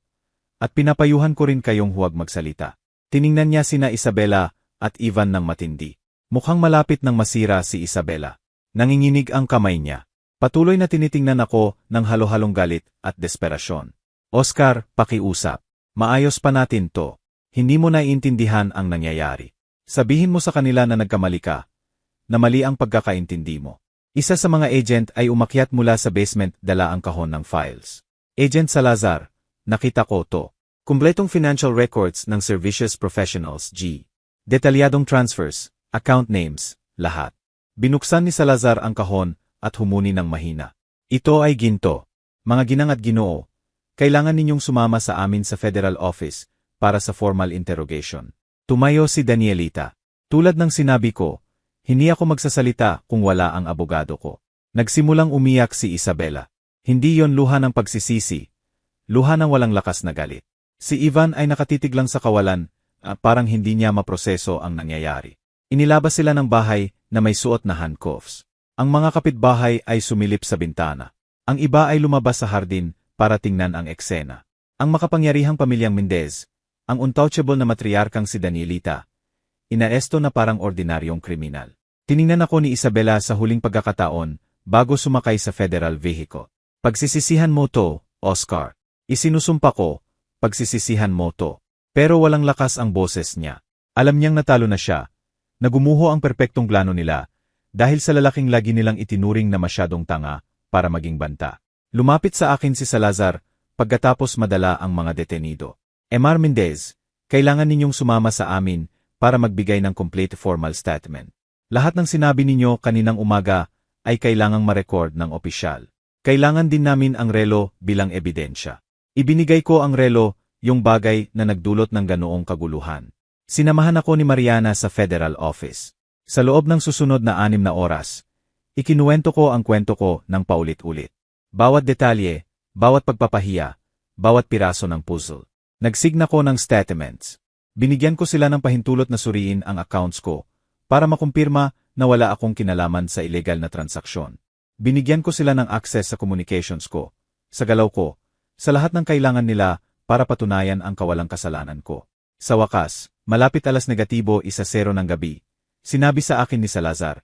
[SPEAKER 1] At pinapayuhan ko rin kayong huwag magsalita. Tiningnan niya sina Isabela at Ivan ng matindi. Mukhang malapit nang masira si Isabela. Nanginginig ang kamay niya. Patuloy na tinitingnan ako ng halo-halong galit at desperasyon. Oscar, pakiusap. Maayos pa natin to. Hindi mo naiintindihan ang nangyayari. Sabihin mo sa kanila na nagkamali ka, na mali ang pagkakaintindi mo. Isa sa mga agent ay umakyat mula sa basement, dala ang kahon ng files. Agent Salazar, nakita ko to. Kumpletong financial records ng Servicios Professionals G. Detalyadong transfers, account names, lahat. Binuksan ni Salazar ang kahon at humuni ng mahina. Ito ay ginto. Mga ginang at ginoo, kailangan ninyong sumama sa amin sa federal office para sa formal interrogation. Tumayo si Danielita. Tulad ng sinabi ko, hindi ako magsasalita kung wala ang abogado ko. Nagsimulang umiyak si Isabela. Hindi yon luha ng pagsisisi, luha ng walang lakas na galit. Si Ivan ay nakatitig lang sa kawalan, parang hindi niya maproseso ang nangyayari. Inilabas sila ng bahay na may suot na handcuffs. Ang mga kapitbahay ay sumilip sa bintana. Ang iba ay lumabas sa hardin para tingnan ang eksena. Ang makapangyarihang pamilyang Mendez, ang untouchable na matriarkang si Danielita, inaesto na parang ordinaryong kriminal. Tiningnan ako ni Isabela sa huling pagkakataon bago sumakay sa federal vehicle. Pagsisisihan mo to, Oscar. Isinusumpa ko, pagsisisihan mo to. Pero walang lakas ang boses niya. Alam niyang natalo na siya. Nagumuho ang perpektong plano nila dahil sa lalaking lagi nilang itinuring na masyadong tanga para maging banta. Lumapit sa akin si Salazar pagkatapos madala ang mga detenido. Emar Mendez, kailangan ninyong sumama sa amin para magbigay ng complete formal statement. Lahat ng sinabi ninyo kaninang umaga ay kailangang ma-record ng opisyal. Kailangan din namin ang relo bilang ebidensya. Ibinigay ko ang relo, yung bagay na nagdulot ng ganoong kaguluhan. Sinamahan ako ni Mariana sa federal office. Sa loob ng susunod na 6 na oras, ikinuwento ko ang kwento ko ng paulit-ulit. Bawat detalye, bawat pagpapahiya, bawat piraso ng puzzle. Nagsigna ko ng statements. Binigyan ko sila ng pahintulot na suriin ang accounts ko para makumpirma na wala akong kinalaman sa illegal na transaksyon. Binigyan ko sila ng access sa communications ko, sa galaw ko, sa lahat ng kailangan nila para patunayan ang kawalang kasalanan ko. Sa wakas, malapit alas negatibo 1:00 ng gabi, sinabi sa akin ni Salazar,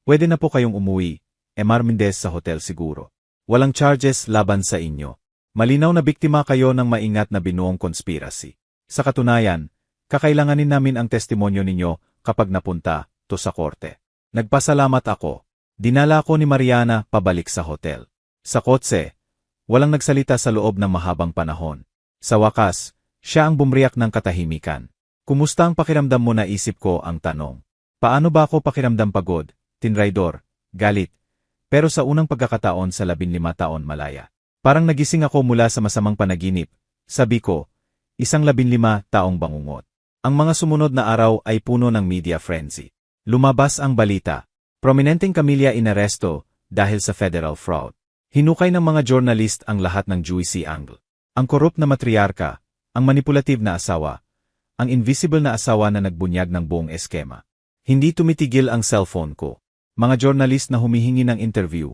[SPEAKER 1] "Pwede na po kayong umuwi, Emar Mendez sa hotel siguro. Walang charges laban sa inyo. Malinaw na biktima kayo ng maingat na binuong conspiracy. Sa katunayan, kakailanganin namin ang testimonyo ninyo kapag napunta to sa korte." Nagpasalamat ako. Dinala ako ni Mariana pabalik sa hotel. Sa kotse, walang nagsalita sa loob ng mahabang panahon. Sa wakas, siya ang bumriyak ng katahimikan. "Kumusta ang pakiramdam mo?" Naisip ko ang tanong. Paano ba ako pakiramdam? Pagod, tinraidor, galit, pero sa unang pagkakataon sa 15 taon malaya. Parang nagising ako mula sa masamang panaginip. Sabi ko, isang 15 taong bangungot. Ang mga sumunod na araw ay puno ng media frenzy. Lumabas ang balita. Prominenteng pamilya inaresto dahil sa federal fraud. Hinukay ng mga journalist ang lahat ng juicy angle. Ang korrupt na matriarka, ang manipulative na asawa, ang invisible na asawa na nagbunyag ng buong eskema. Hindi tumitigil ang cellphone ko. Mga journalist na humihingi ng interview,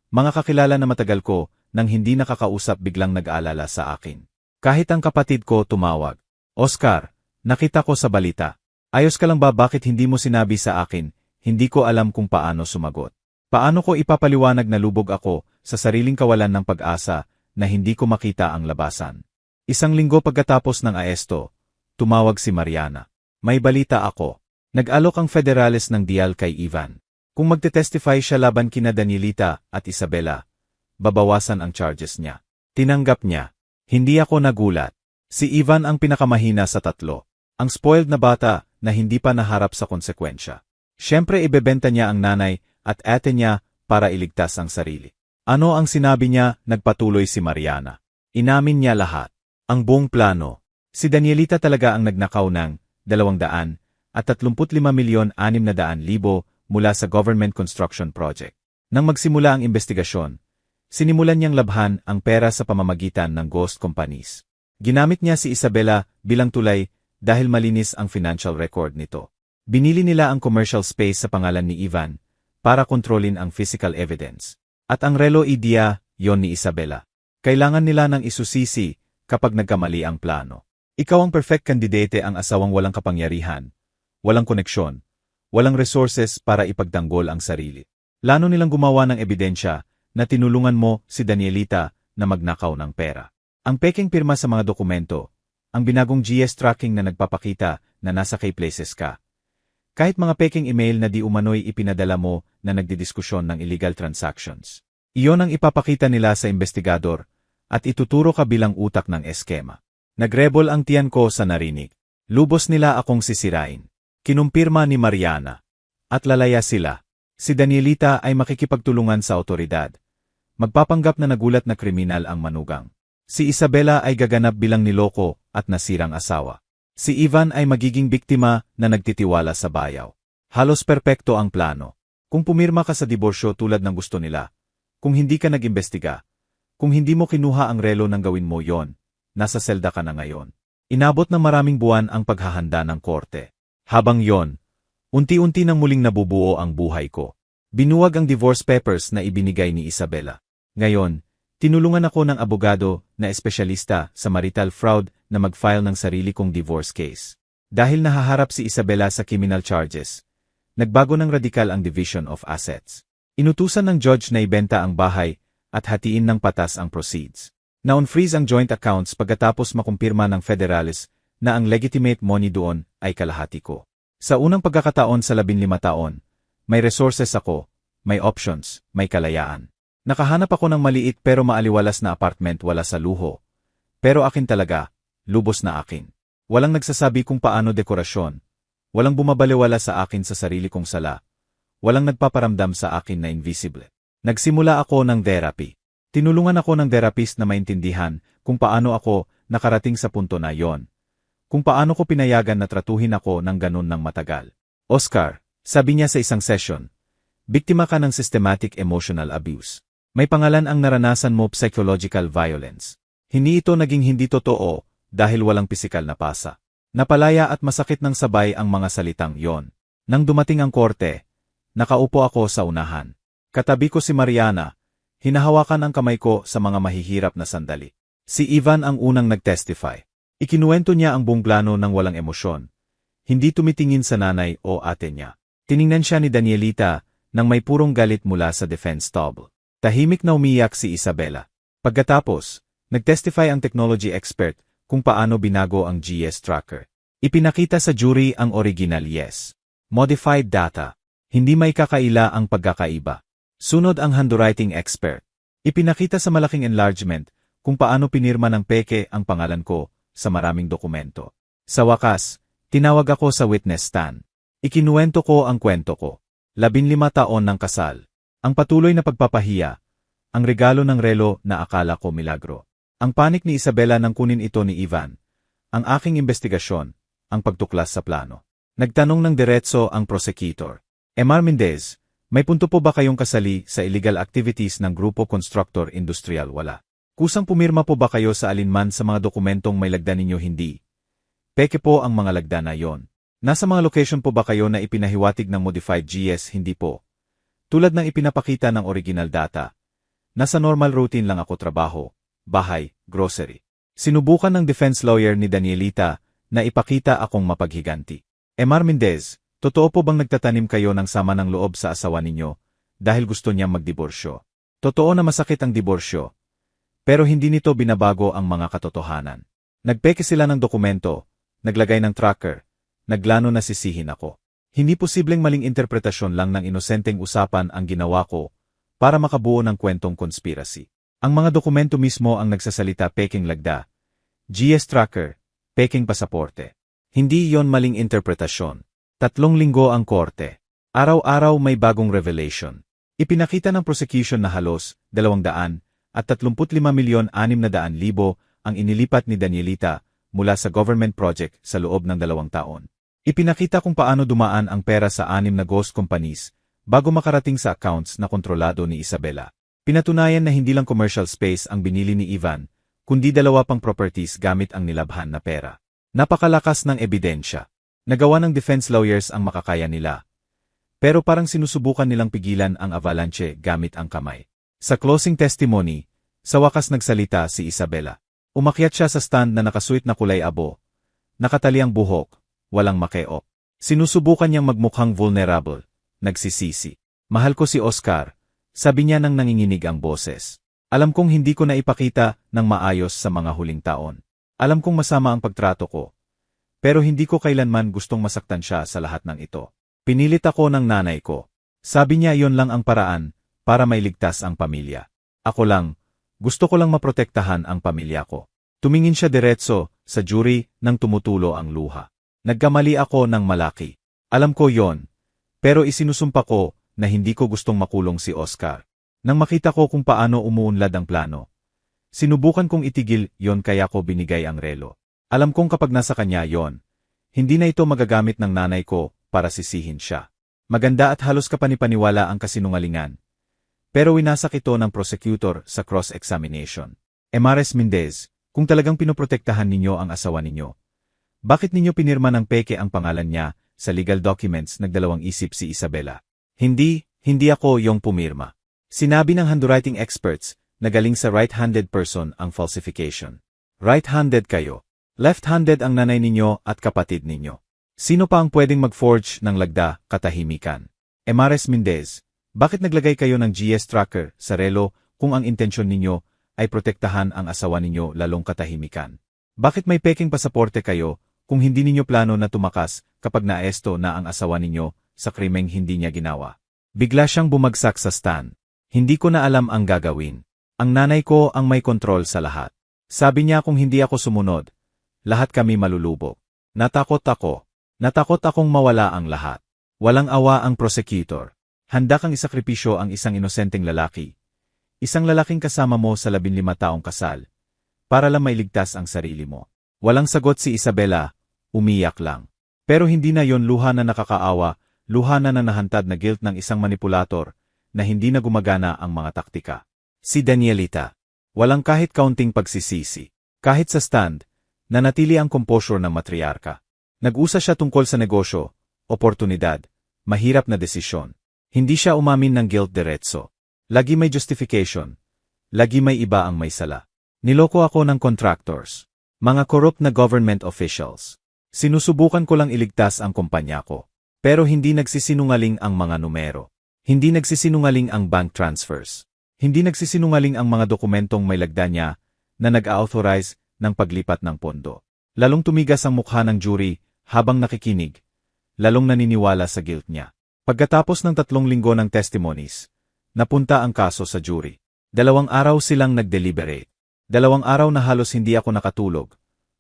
[SPEAKER 1] mga kakilala na matagal ko nang hindi nakakausap biglang nag-aalala sa akin. Kahit ang kapatid ko tumawag. Oscar, nakita ko sa balita. Ayos ka lang ba, bakit hindi mo sinabi sa akin? Hindi ko alam kung paano sumagot. Paano ko ipapaliwanag na lubog ako sa sariling kawalan ng pag-asa na hindi ko makita ang labasan? Isang linggo pagkatapos ng aresto, tumawag si Mariana. May balita ako. Nag-alok ang Federales ng dial kay Ivan. Kung magte-testify siya laban kina Danielita at Isabela, babawasan ang charges niya. Tinanggap niya. Hindi ako nagulat. Si Ivan ang pinakamahina sa tatlo. Ang spoiled na bata na hindi pa naharap sa konsekwensya. Siyempre ibebenta niya ang nanay at ate niya para iligtas ang sarili. Ano ang sinabi niya? Nagpatuloy si Mariana. Inamin niya lahat. Ang buong plano. Si Danielita talaga ang nagnakaw ng 235,600,000 mula sa government construction project. Nang magsimula ang investigasyon, sinimulan niyang labhan ang pera sa pamamagitan ng ghost companies. Ginamit niya si Isabela bilang tulay dahil malinis ang financial record nito. Binili nila ang commercial space sa pangalan ni Ivan para kontrolin ang physical evidence. At ang relo idea, yon ni Isabela. Kailangan nila ng isusisi kapag nagkamali ang plano. Ikaw ang perfect candidate, ang asawang walang kapangyarihan, walang koneksyon, walang resources para ipagtanggol ang sarili. Plano nilang gumawa ng ebidensya na tinulungan mo si Danielita na magnakaw ng pera. Ang peking pirma sa mga dokumento, ang binagong GS tracking na nagpapakita na nasa kay places ka. Kahit mga peking email na di umano'y ipinadala mo na nagdidiskusyon ng illegal transactions. Iyon ang ipapakita nila sa investigador at ituturo ka bilang utak ng eskema. Nagrebol ang tiyan ko sa narinig. Lubos nila akong sisirain. Kinumpirma ni Mariana. At lalaya sila. Si Danielita ay makikipagtulungan sa otoridad. Magpapanggap na nagulat na kriminal ang manugang. Si Isabela ay gaganap bilang niloko at nasirang asawa. Si Ivan ay magiging biktima na nagtitiwala sa bayaw. Halos perpekto ang plano. Kung pumirma ka sa diborsyo tulad ng gusto nila, kung hindi ka nag-imbestiga, kung hindi mo kinuha ang relo nang gawin mo yon, nasa selda ka na ngayon. Inabot ng maraming buwan ang paghahanda ng korte. Habang yon, unti-unti nang muling nabubuo ang buhay ko. Binuwag ang divorce papers na ibinigay ni Isabela. Ngayon, tinulungan ako ng abogado na espesyalista sa marital fraud na mag-file ng sarili kong divorce case. Dahil nahaharap si Isabela sa criminal charges, nagbago ng radikal ang division of assets. Inutusan ng judge na ibenta ang bahay at hatiin ng patas ang proceeds. Na-on-freeze ang joint accounts pagkatapos makumpirma ng Federales na ang legitimate money doon ay kalahati ko. Sa unang pagkakataon sa 15 taon, may resources ako, may options, may kalayaan. Nakahanap ako ng maliit pero maaliwalas na apartment, wala sa luho. Pero akin talaga, lubos na akin. Walang nagsasabi kung paano dekorasyon. Walang bumabaliwala sa akin sa sarili kong sala. Walang nagpaparamdam sa akin na invisible. Nagsimula ako ng therapy. Tinulungan ako ng therapist na maintindihan kung paano ako nakarating sa punto na yon. Kung paano ko pinayagan na tratuhin ako ng ganun ng matagal. Oscar, sabi niya sa isang session, biktima ka ng systematic emotional abuse. May pangalan ang naranasan mo, psychological violence. Hindi ito naging hindi totoo dahil walang pisikal na pasa. Napalaya at masakit ng sabay ang mga salitang yon. Nang dumating ang korte, nakaupo ako sa unahan. Katabi ko si Mariana, hinahawakan ang kamay ko sa mga mahihirap na sandali. Si Ivan ang unang nag-testify. Ikinuwento niya ang buong plano ng walang emosyon. Hindi tumitingin sa nanay o ate niya. Tiningnan siya ni Danielita nang may purong galit mula sa defense table. Tahimik na umiyak si Isabela. Pagkatapos, nag-testify ang technology expert kung paano binago ang GS tracker. Ipinakita sa jury ang original yes. Modified data. Hindi may kakaila ang pagkakaiba. Sunod ang handwriting expert. Ipinakita sa malaking enlargement kung paano pinirma ng peke ang pangalan ko sa maraming dokumento. Sa wakas, tinawag ako sa witness stand. Ikinuwento ko ang kwento ko. 15 taon ng kasal. Ang patuloy na pagpapahiya. Ang regalo ng relo na akala ko milagro. Ang panik ni Isabela nang kunin ito ni Ivan. Ang aking investigasyon. Ang pagtuklas sa plano. Nagtanong ng diretso ang prosecutor. Emar Mendez, may punto po ba kayong kasali sa illegal activities ng Grupo Constructor Industrial? Wala. Kusang pumirma po ba kayo sa alinman sa mga dokumentong may lagda ninyo hindi? Peke po ang mga lagda na yon. Nasa mga location po ba kayo na ipinahiwatig ng modified GS? Hindi po. Tulad ng ipinapakita ng original data. Nasa normal routine lang ako trabaho, bahay, grocery. Sinubukan ng defense lawyer ni Danielita na ipakita akong mapaghiganti. Emar Mendez, totoo po bang nagtatanim kayo ng sama ng loob sa asawa ninyo dahil gusto niyang magdiborsyo? Totoo na masakit ang diborsyo, pero hindi nito binabago ang mga katotohanan. Nagpeke sila ng dokumento, naglagay ng tracker, naglano na sisihin ako. Hindi posibleng maling interpretasyon lang ng inosenteng usapan ang ginawa ko para makabuo ng kwentong conspiracy. Ang mga dokumento mismo ang nagsasalita peking lagda, GS tracker, peking pasaporte. Hindi yon maling interpretasyon. 3 linggo ang korte. Araw-araw may bagong revelation. Ipinakita ng prosecution na halos 235,600,000 ang inilipat ni Danielita mula sa government project sa loob ng 2 taon. Ipinakita kung paano dumaan ang pera sa 6 na ghost companies bago makarating sa accounts na kontrolado ni Isabela. Pinatunayan na hindi lang commercial space ang binili ni Ivan, kundi 2 pang properties gamit ang nilabhan na pera. Napakalakas ng ebidensya. Nagawa ng defense lawyers ang makakaya nila. Pero parang sinusubukan nilang pigilan ang avalanche gamit ang kamay. Sa closing testimony, sa wakas nagsalita si Isabela. Umakyat siya sa stand na nakasuit na kulay abo. Nakataliang buhok. Walang makeo. Sinusubukan niyang magmukhang vulnerable. Nagsisisi. Mahal ko si Oscar. Sabi niya nang nanginginig ang boses. Alam kong hindi ko na ipakita ng maayos sa mga huling taon. Alam kong masama ang pagtrato ko. Pero hindi ko kailanman gustong masaktan siya sa lahat ng ito. Pinilit ako ng nanay ko. Sabi niya iyon lang ang paraan para mailigtas ang pamilya. Ako lang, gusto ko lang maprotektahan ang pamilya ko. Tumingin siya diretso sa jury nang tumutulo ang luha. Nagkamali ako ng malaki. Alam ko yon. Pero isinusumpa ko na hindi ko gustong makulong si Oscar. Nang makita ko kung paano umuunlad ang plano, sinubukan kong itigil yon kaya ko binigay ang relo. Alam kong kapag nasa kanya yon, hindi na ito magagamit ng nanay ko para sisihin siya. Maganda at halos kapanipaniwala ang kasinungalingan. Pero winasak ito ng prosecutor sa cross-examination. Emares Mendez, kung talagang pinoprotektahan ninyo ang asawa ninyo, bakit ninyo pinirma ng peke ang pangalan niya sa legal documents? Nagdalawang isip si Isabela. Hindi ako yung pumirma. Sinabi ng handwriting experts na galing sa right-handed person ang falsification. Right-handed kayo. Left-handed ang nanay ninyo at kapatid ninyo. Sino pa ang pwedeng mag-forge ng lagda, katahimikan? Emares Mendez, bakit naglagay kayo ng GS tracker sa relo kung ang intensyon ninyo ay protektahan ang asawa ninyo lalong katahimikan? Bakit may peking pasaporte kayo kung hindi ninyo plano na tumakas kapag naesto na ang asawa ninyo sa krimeng hindi niya ginawa? Bigla siyang bumagsak sa stand. Hindi ko na alam ang gagawin. Ang nanay ko ang may kontrol sa lahat. Sabi niya kung hindi ako sumunod, lahat kami malulubog. Natakot ako. Natakot akong mawala ang lahat. Walang awa ang prosecutor. Handa kang isakripisyo ang isang inosenteng lalaki. Isang lalaking kasama mo sa 15 taong kasal. Para lang mailigtas ang sarili mo. Walang sagot si Isabela, umiyak lang. Pero hindi na yon luha na nakakaawa, luha na nahantad na guilt ng isang manipulator na hindi na gumagana ang mga taktika. Si Danielita. Walang kahit kaunting pagsisisi. Kahit sa stand, nanatili ang composure ng matriarka. Nag-usa siya tungkol sa negosyo, oportunidad, mahirap na desisyon. Hindi siya umamin ng guilt diretso. Lagi may justification. Lagi may iba ang may sala. Niloko ako ng contractors. Mga corrupt na government officials. Sinusubukan ko lang iligtas ang kumpanya ko. Pero hindi nagsisinungaling ang mga numero. Hindi nagsisinungaling ang bank transfers. Hindi nagsisinungaling ang mga dokumentong may lagda niya na nag-authorize ng paglipat ng pondo. Lalong tumigas ang mukha ng jury habang nakikinig. Lalong naniniwala sa guilt niya. Pagkatapos ng 3 linggo ng testimonies, napunta ang kaso sa jury. 2 araw silang nag-deliberate. 2 araw na halos hindi ako nakatulog.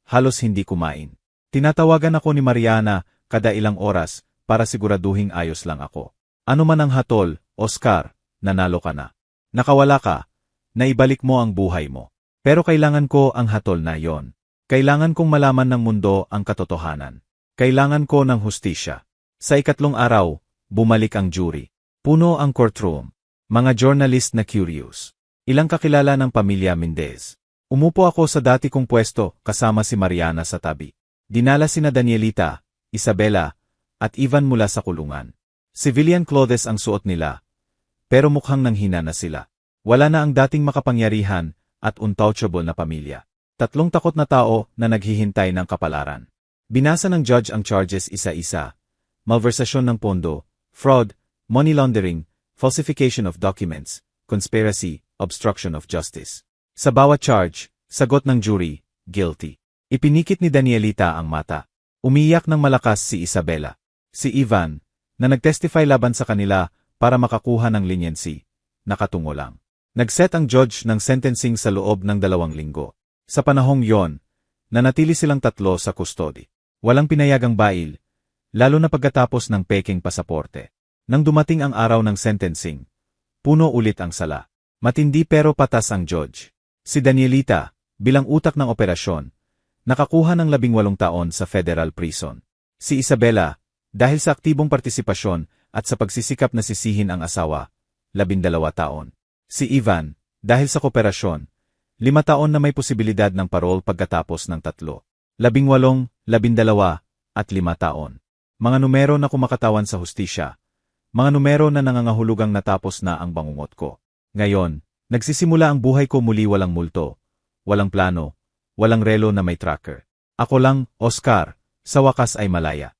[SPEAKER 1] Halos hindi kumain. Tinatawagan ako ni Mariana kada ilang oras para siguraduhing ayos lang ako. Ano man ang hatol, Oscar, nanalo ka na. Nakawala ka, naibalik mo ang buhay mo. Pero kailangan ko ang hatol na yon. Kailangan kong malaman ng mundo ang katotohanan. Kailangan ko ng hustisya. Sa 4 araw, bumalik ang jury. Puno ang courtroom. Mga journalist na curious. Ilang kakilala ng pamilya Mendez. Umupo ako sa dati kong pwesto kasama si Mariana sa tabi. Dinala sina Danielita, Isabela, at Ivan mula sa kulungan. Civilian clothes ang suot nila, pero mukhang nanghina na sila. Wala na ang dating makapangyarihan at untouchable na pamilya. Tatlong takot na tao na naghihintay ng kapalaran. Binasa ng judge ang charges isa-isa. Malversasyon ng pondo, fraud, money laundering, falsification of documents, conspiracy, obstruction of justice. Sa bawat charge, sagot ng jury, guilty. Ipinikit ni Danielita ang mata. Umiyak ng malakas si Isabela. Si Ivan, na nagtestify laban sa kanila para makakuha ng leniency, nakatungo lang. Nagset ang judge ng sentencing sa loob ng 2 linggo. Sa panahong yon, nanatili silang tatlo sa kustodi. Walang pinayagang bail, lalo na pagkatapos ng peking pasaporte. Nang dumating ang araw ng sentencing, puno ulit ang sala. Matindi pero patas ang judge. Si Danielita, bilang utak ng operasyon, nakakuha ng 18 taon sa federal prison. Si Isabela, dahil sa aktibong partisipasyon at sa pagsisikap na sisihin ang asawa, 12 taon. Si Ivan, dahil sa kooperasyon, 5 taon na may posibilidad ng parol pagkatapos ng 3. 18, 12, at 5 taon. Mga numero na kumakatawan sa hustisya. Mga numero na nangangahulugang natapos na ang bangungot ko. Ngayon, nagsisimula ang buhay ko muli, walang multo, walang plano, walang relo na may tracker. Ako lang, Oscar, sa wakas ay malaya.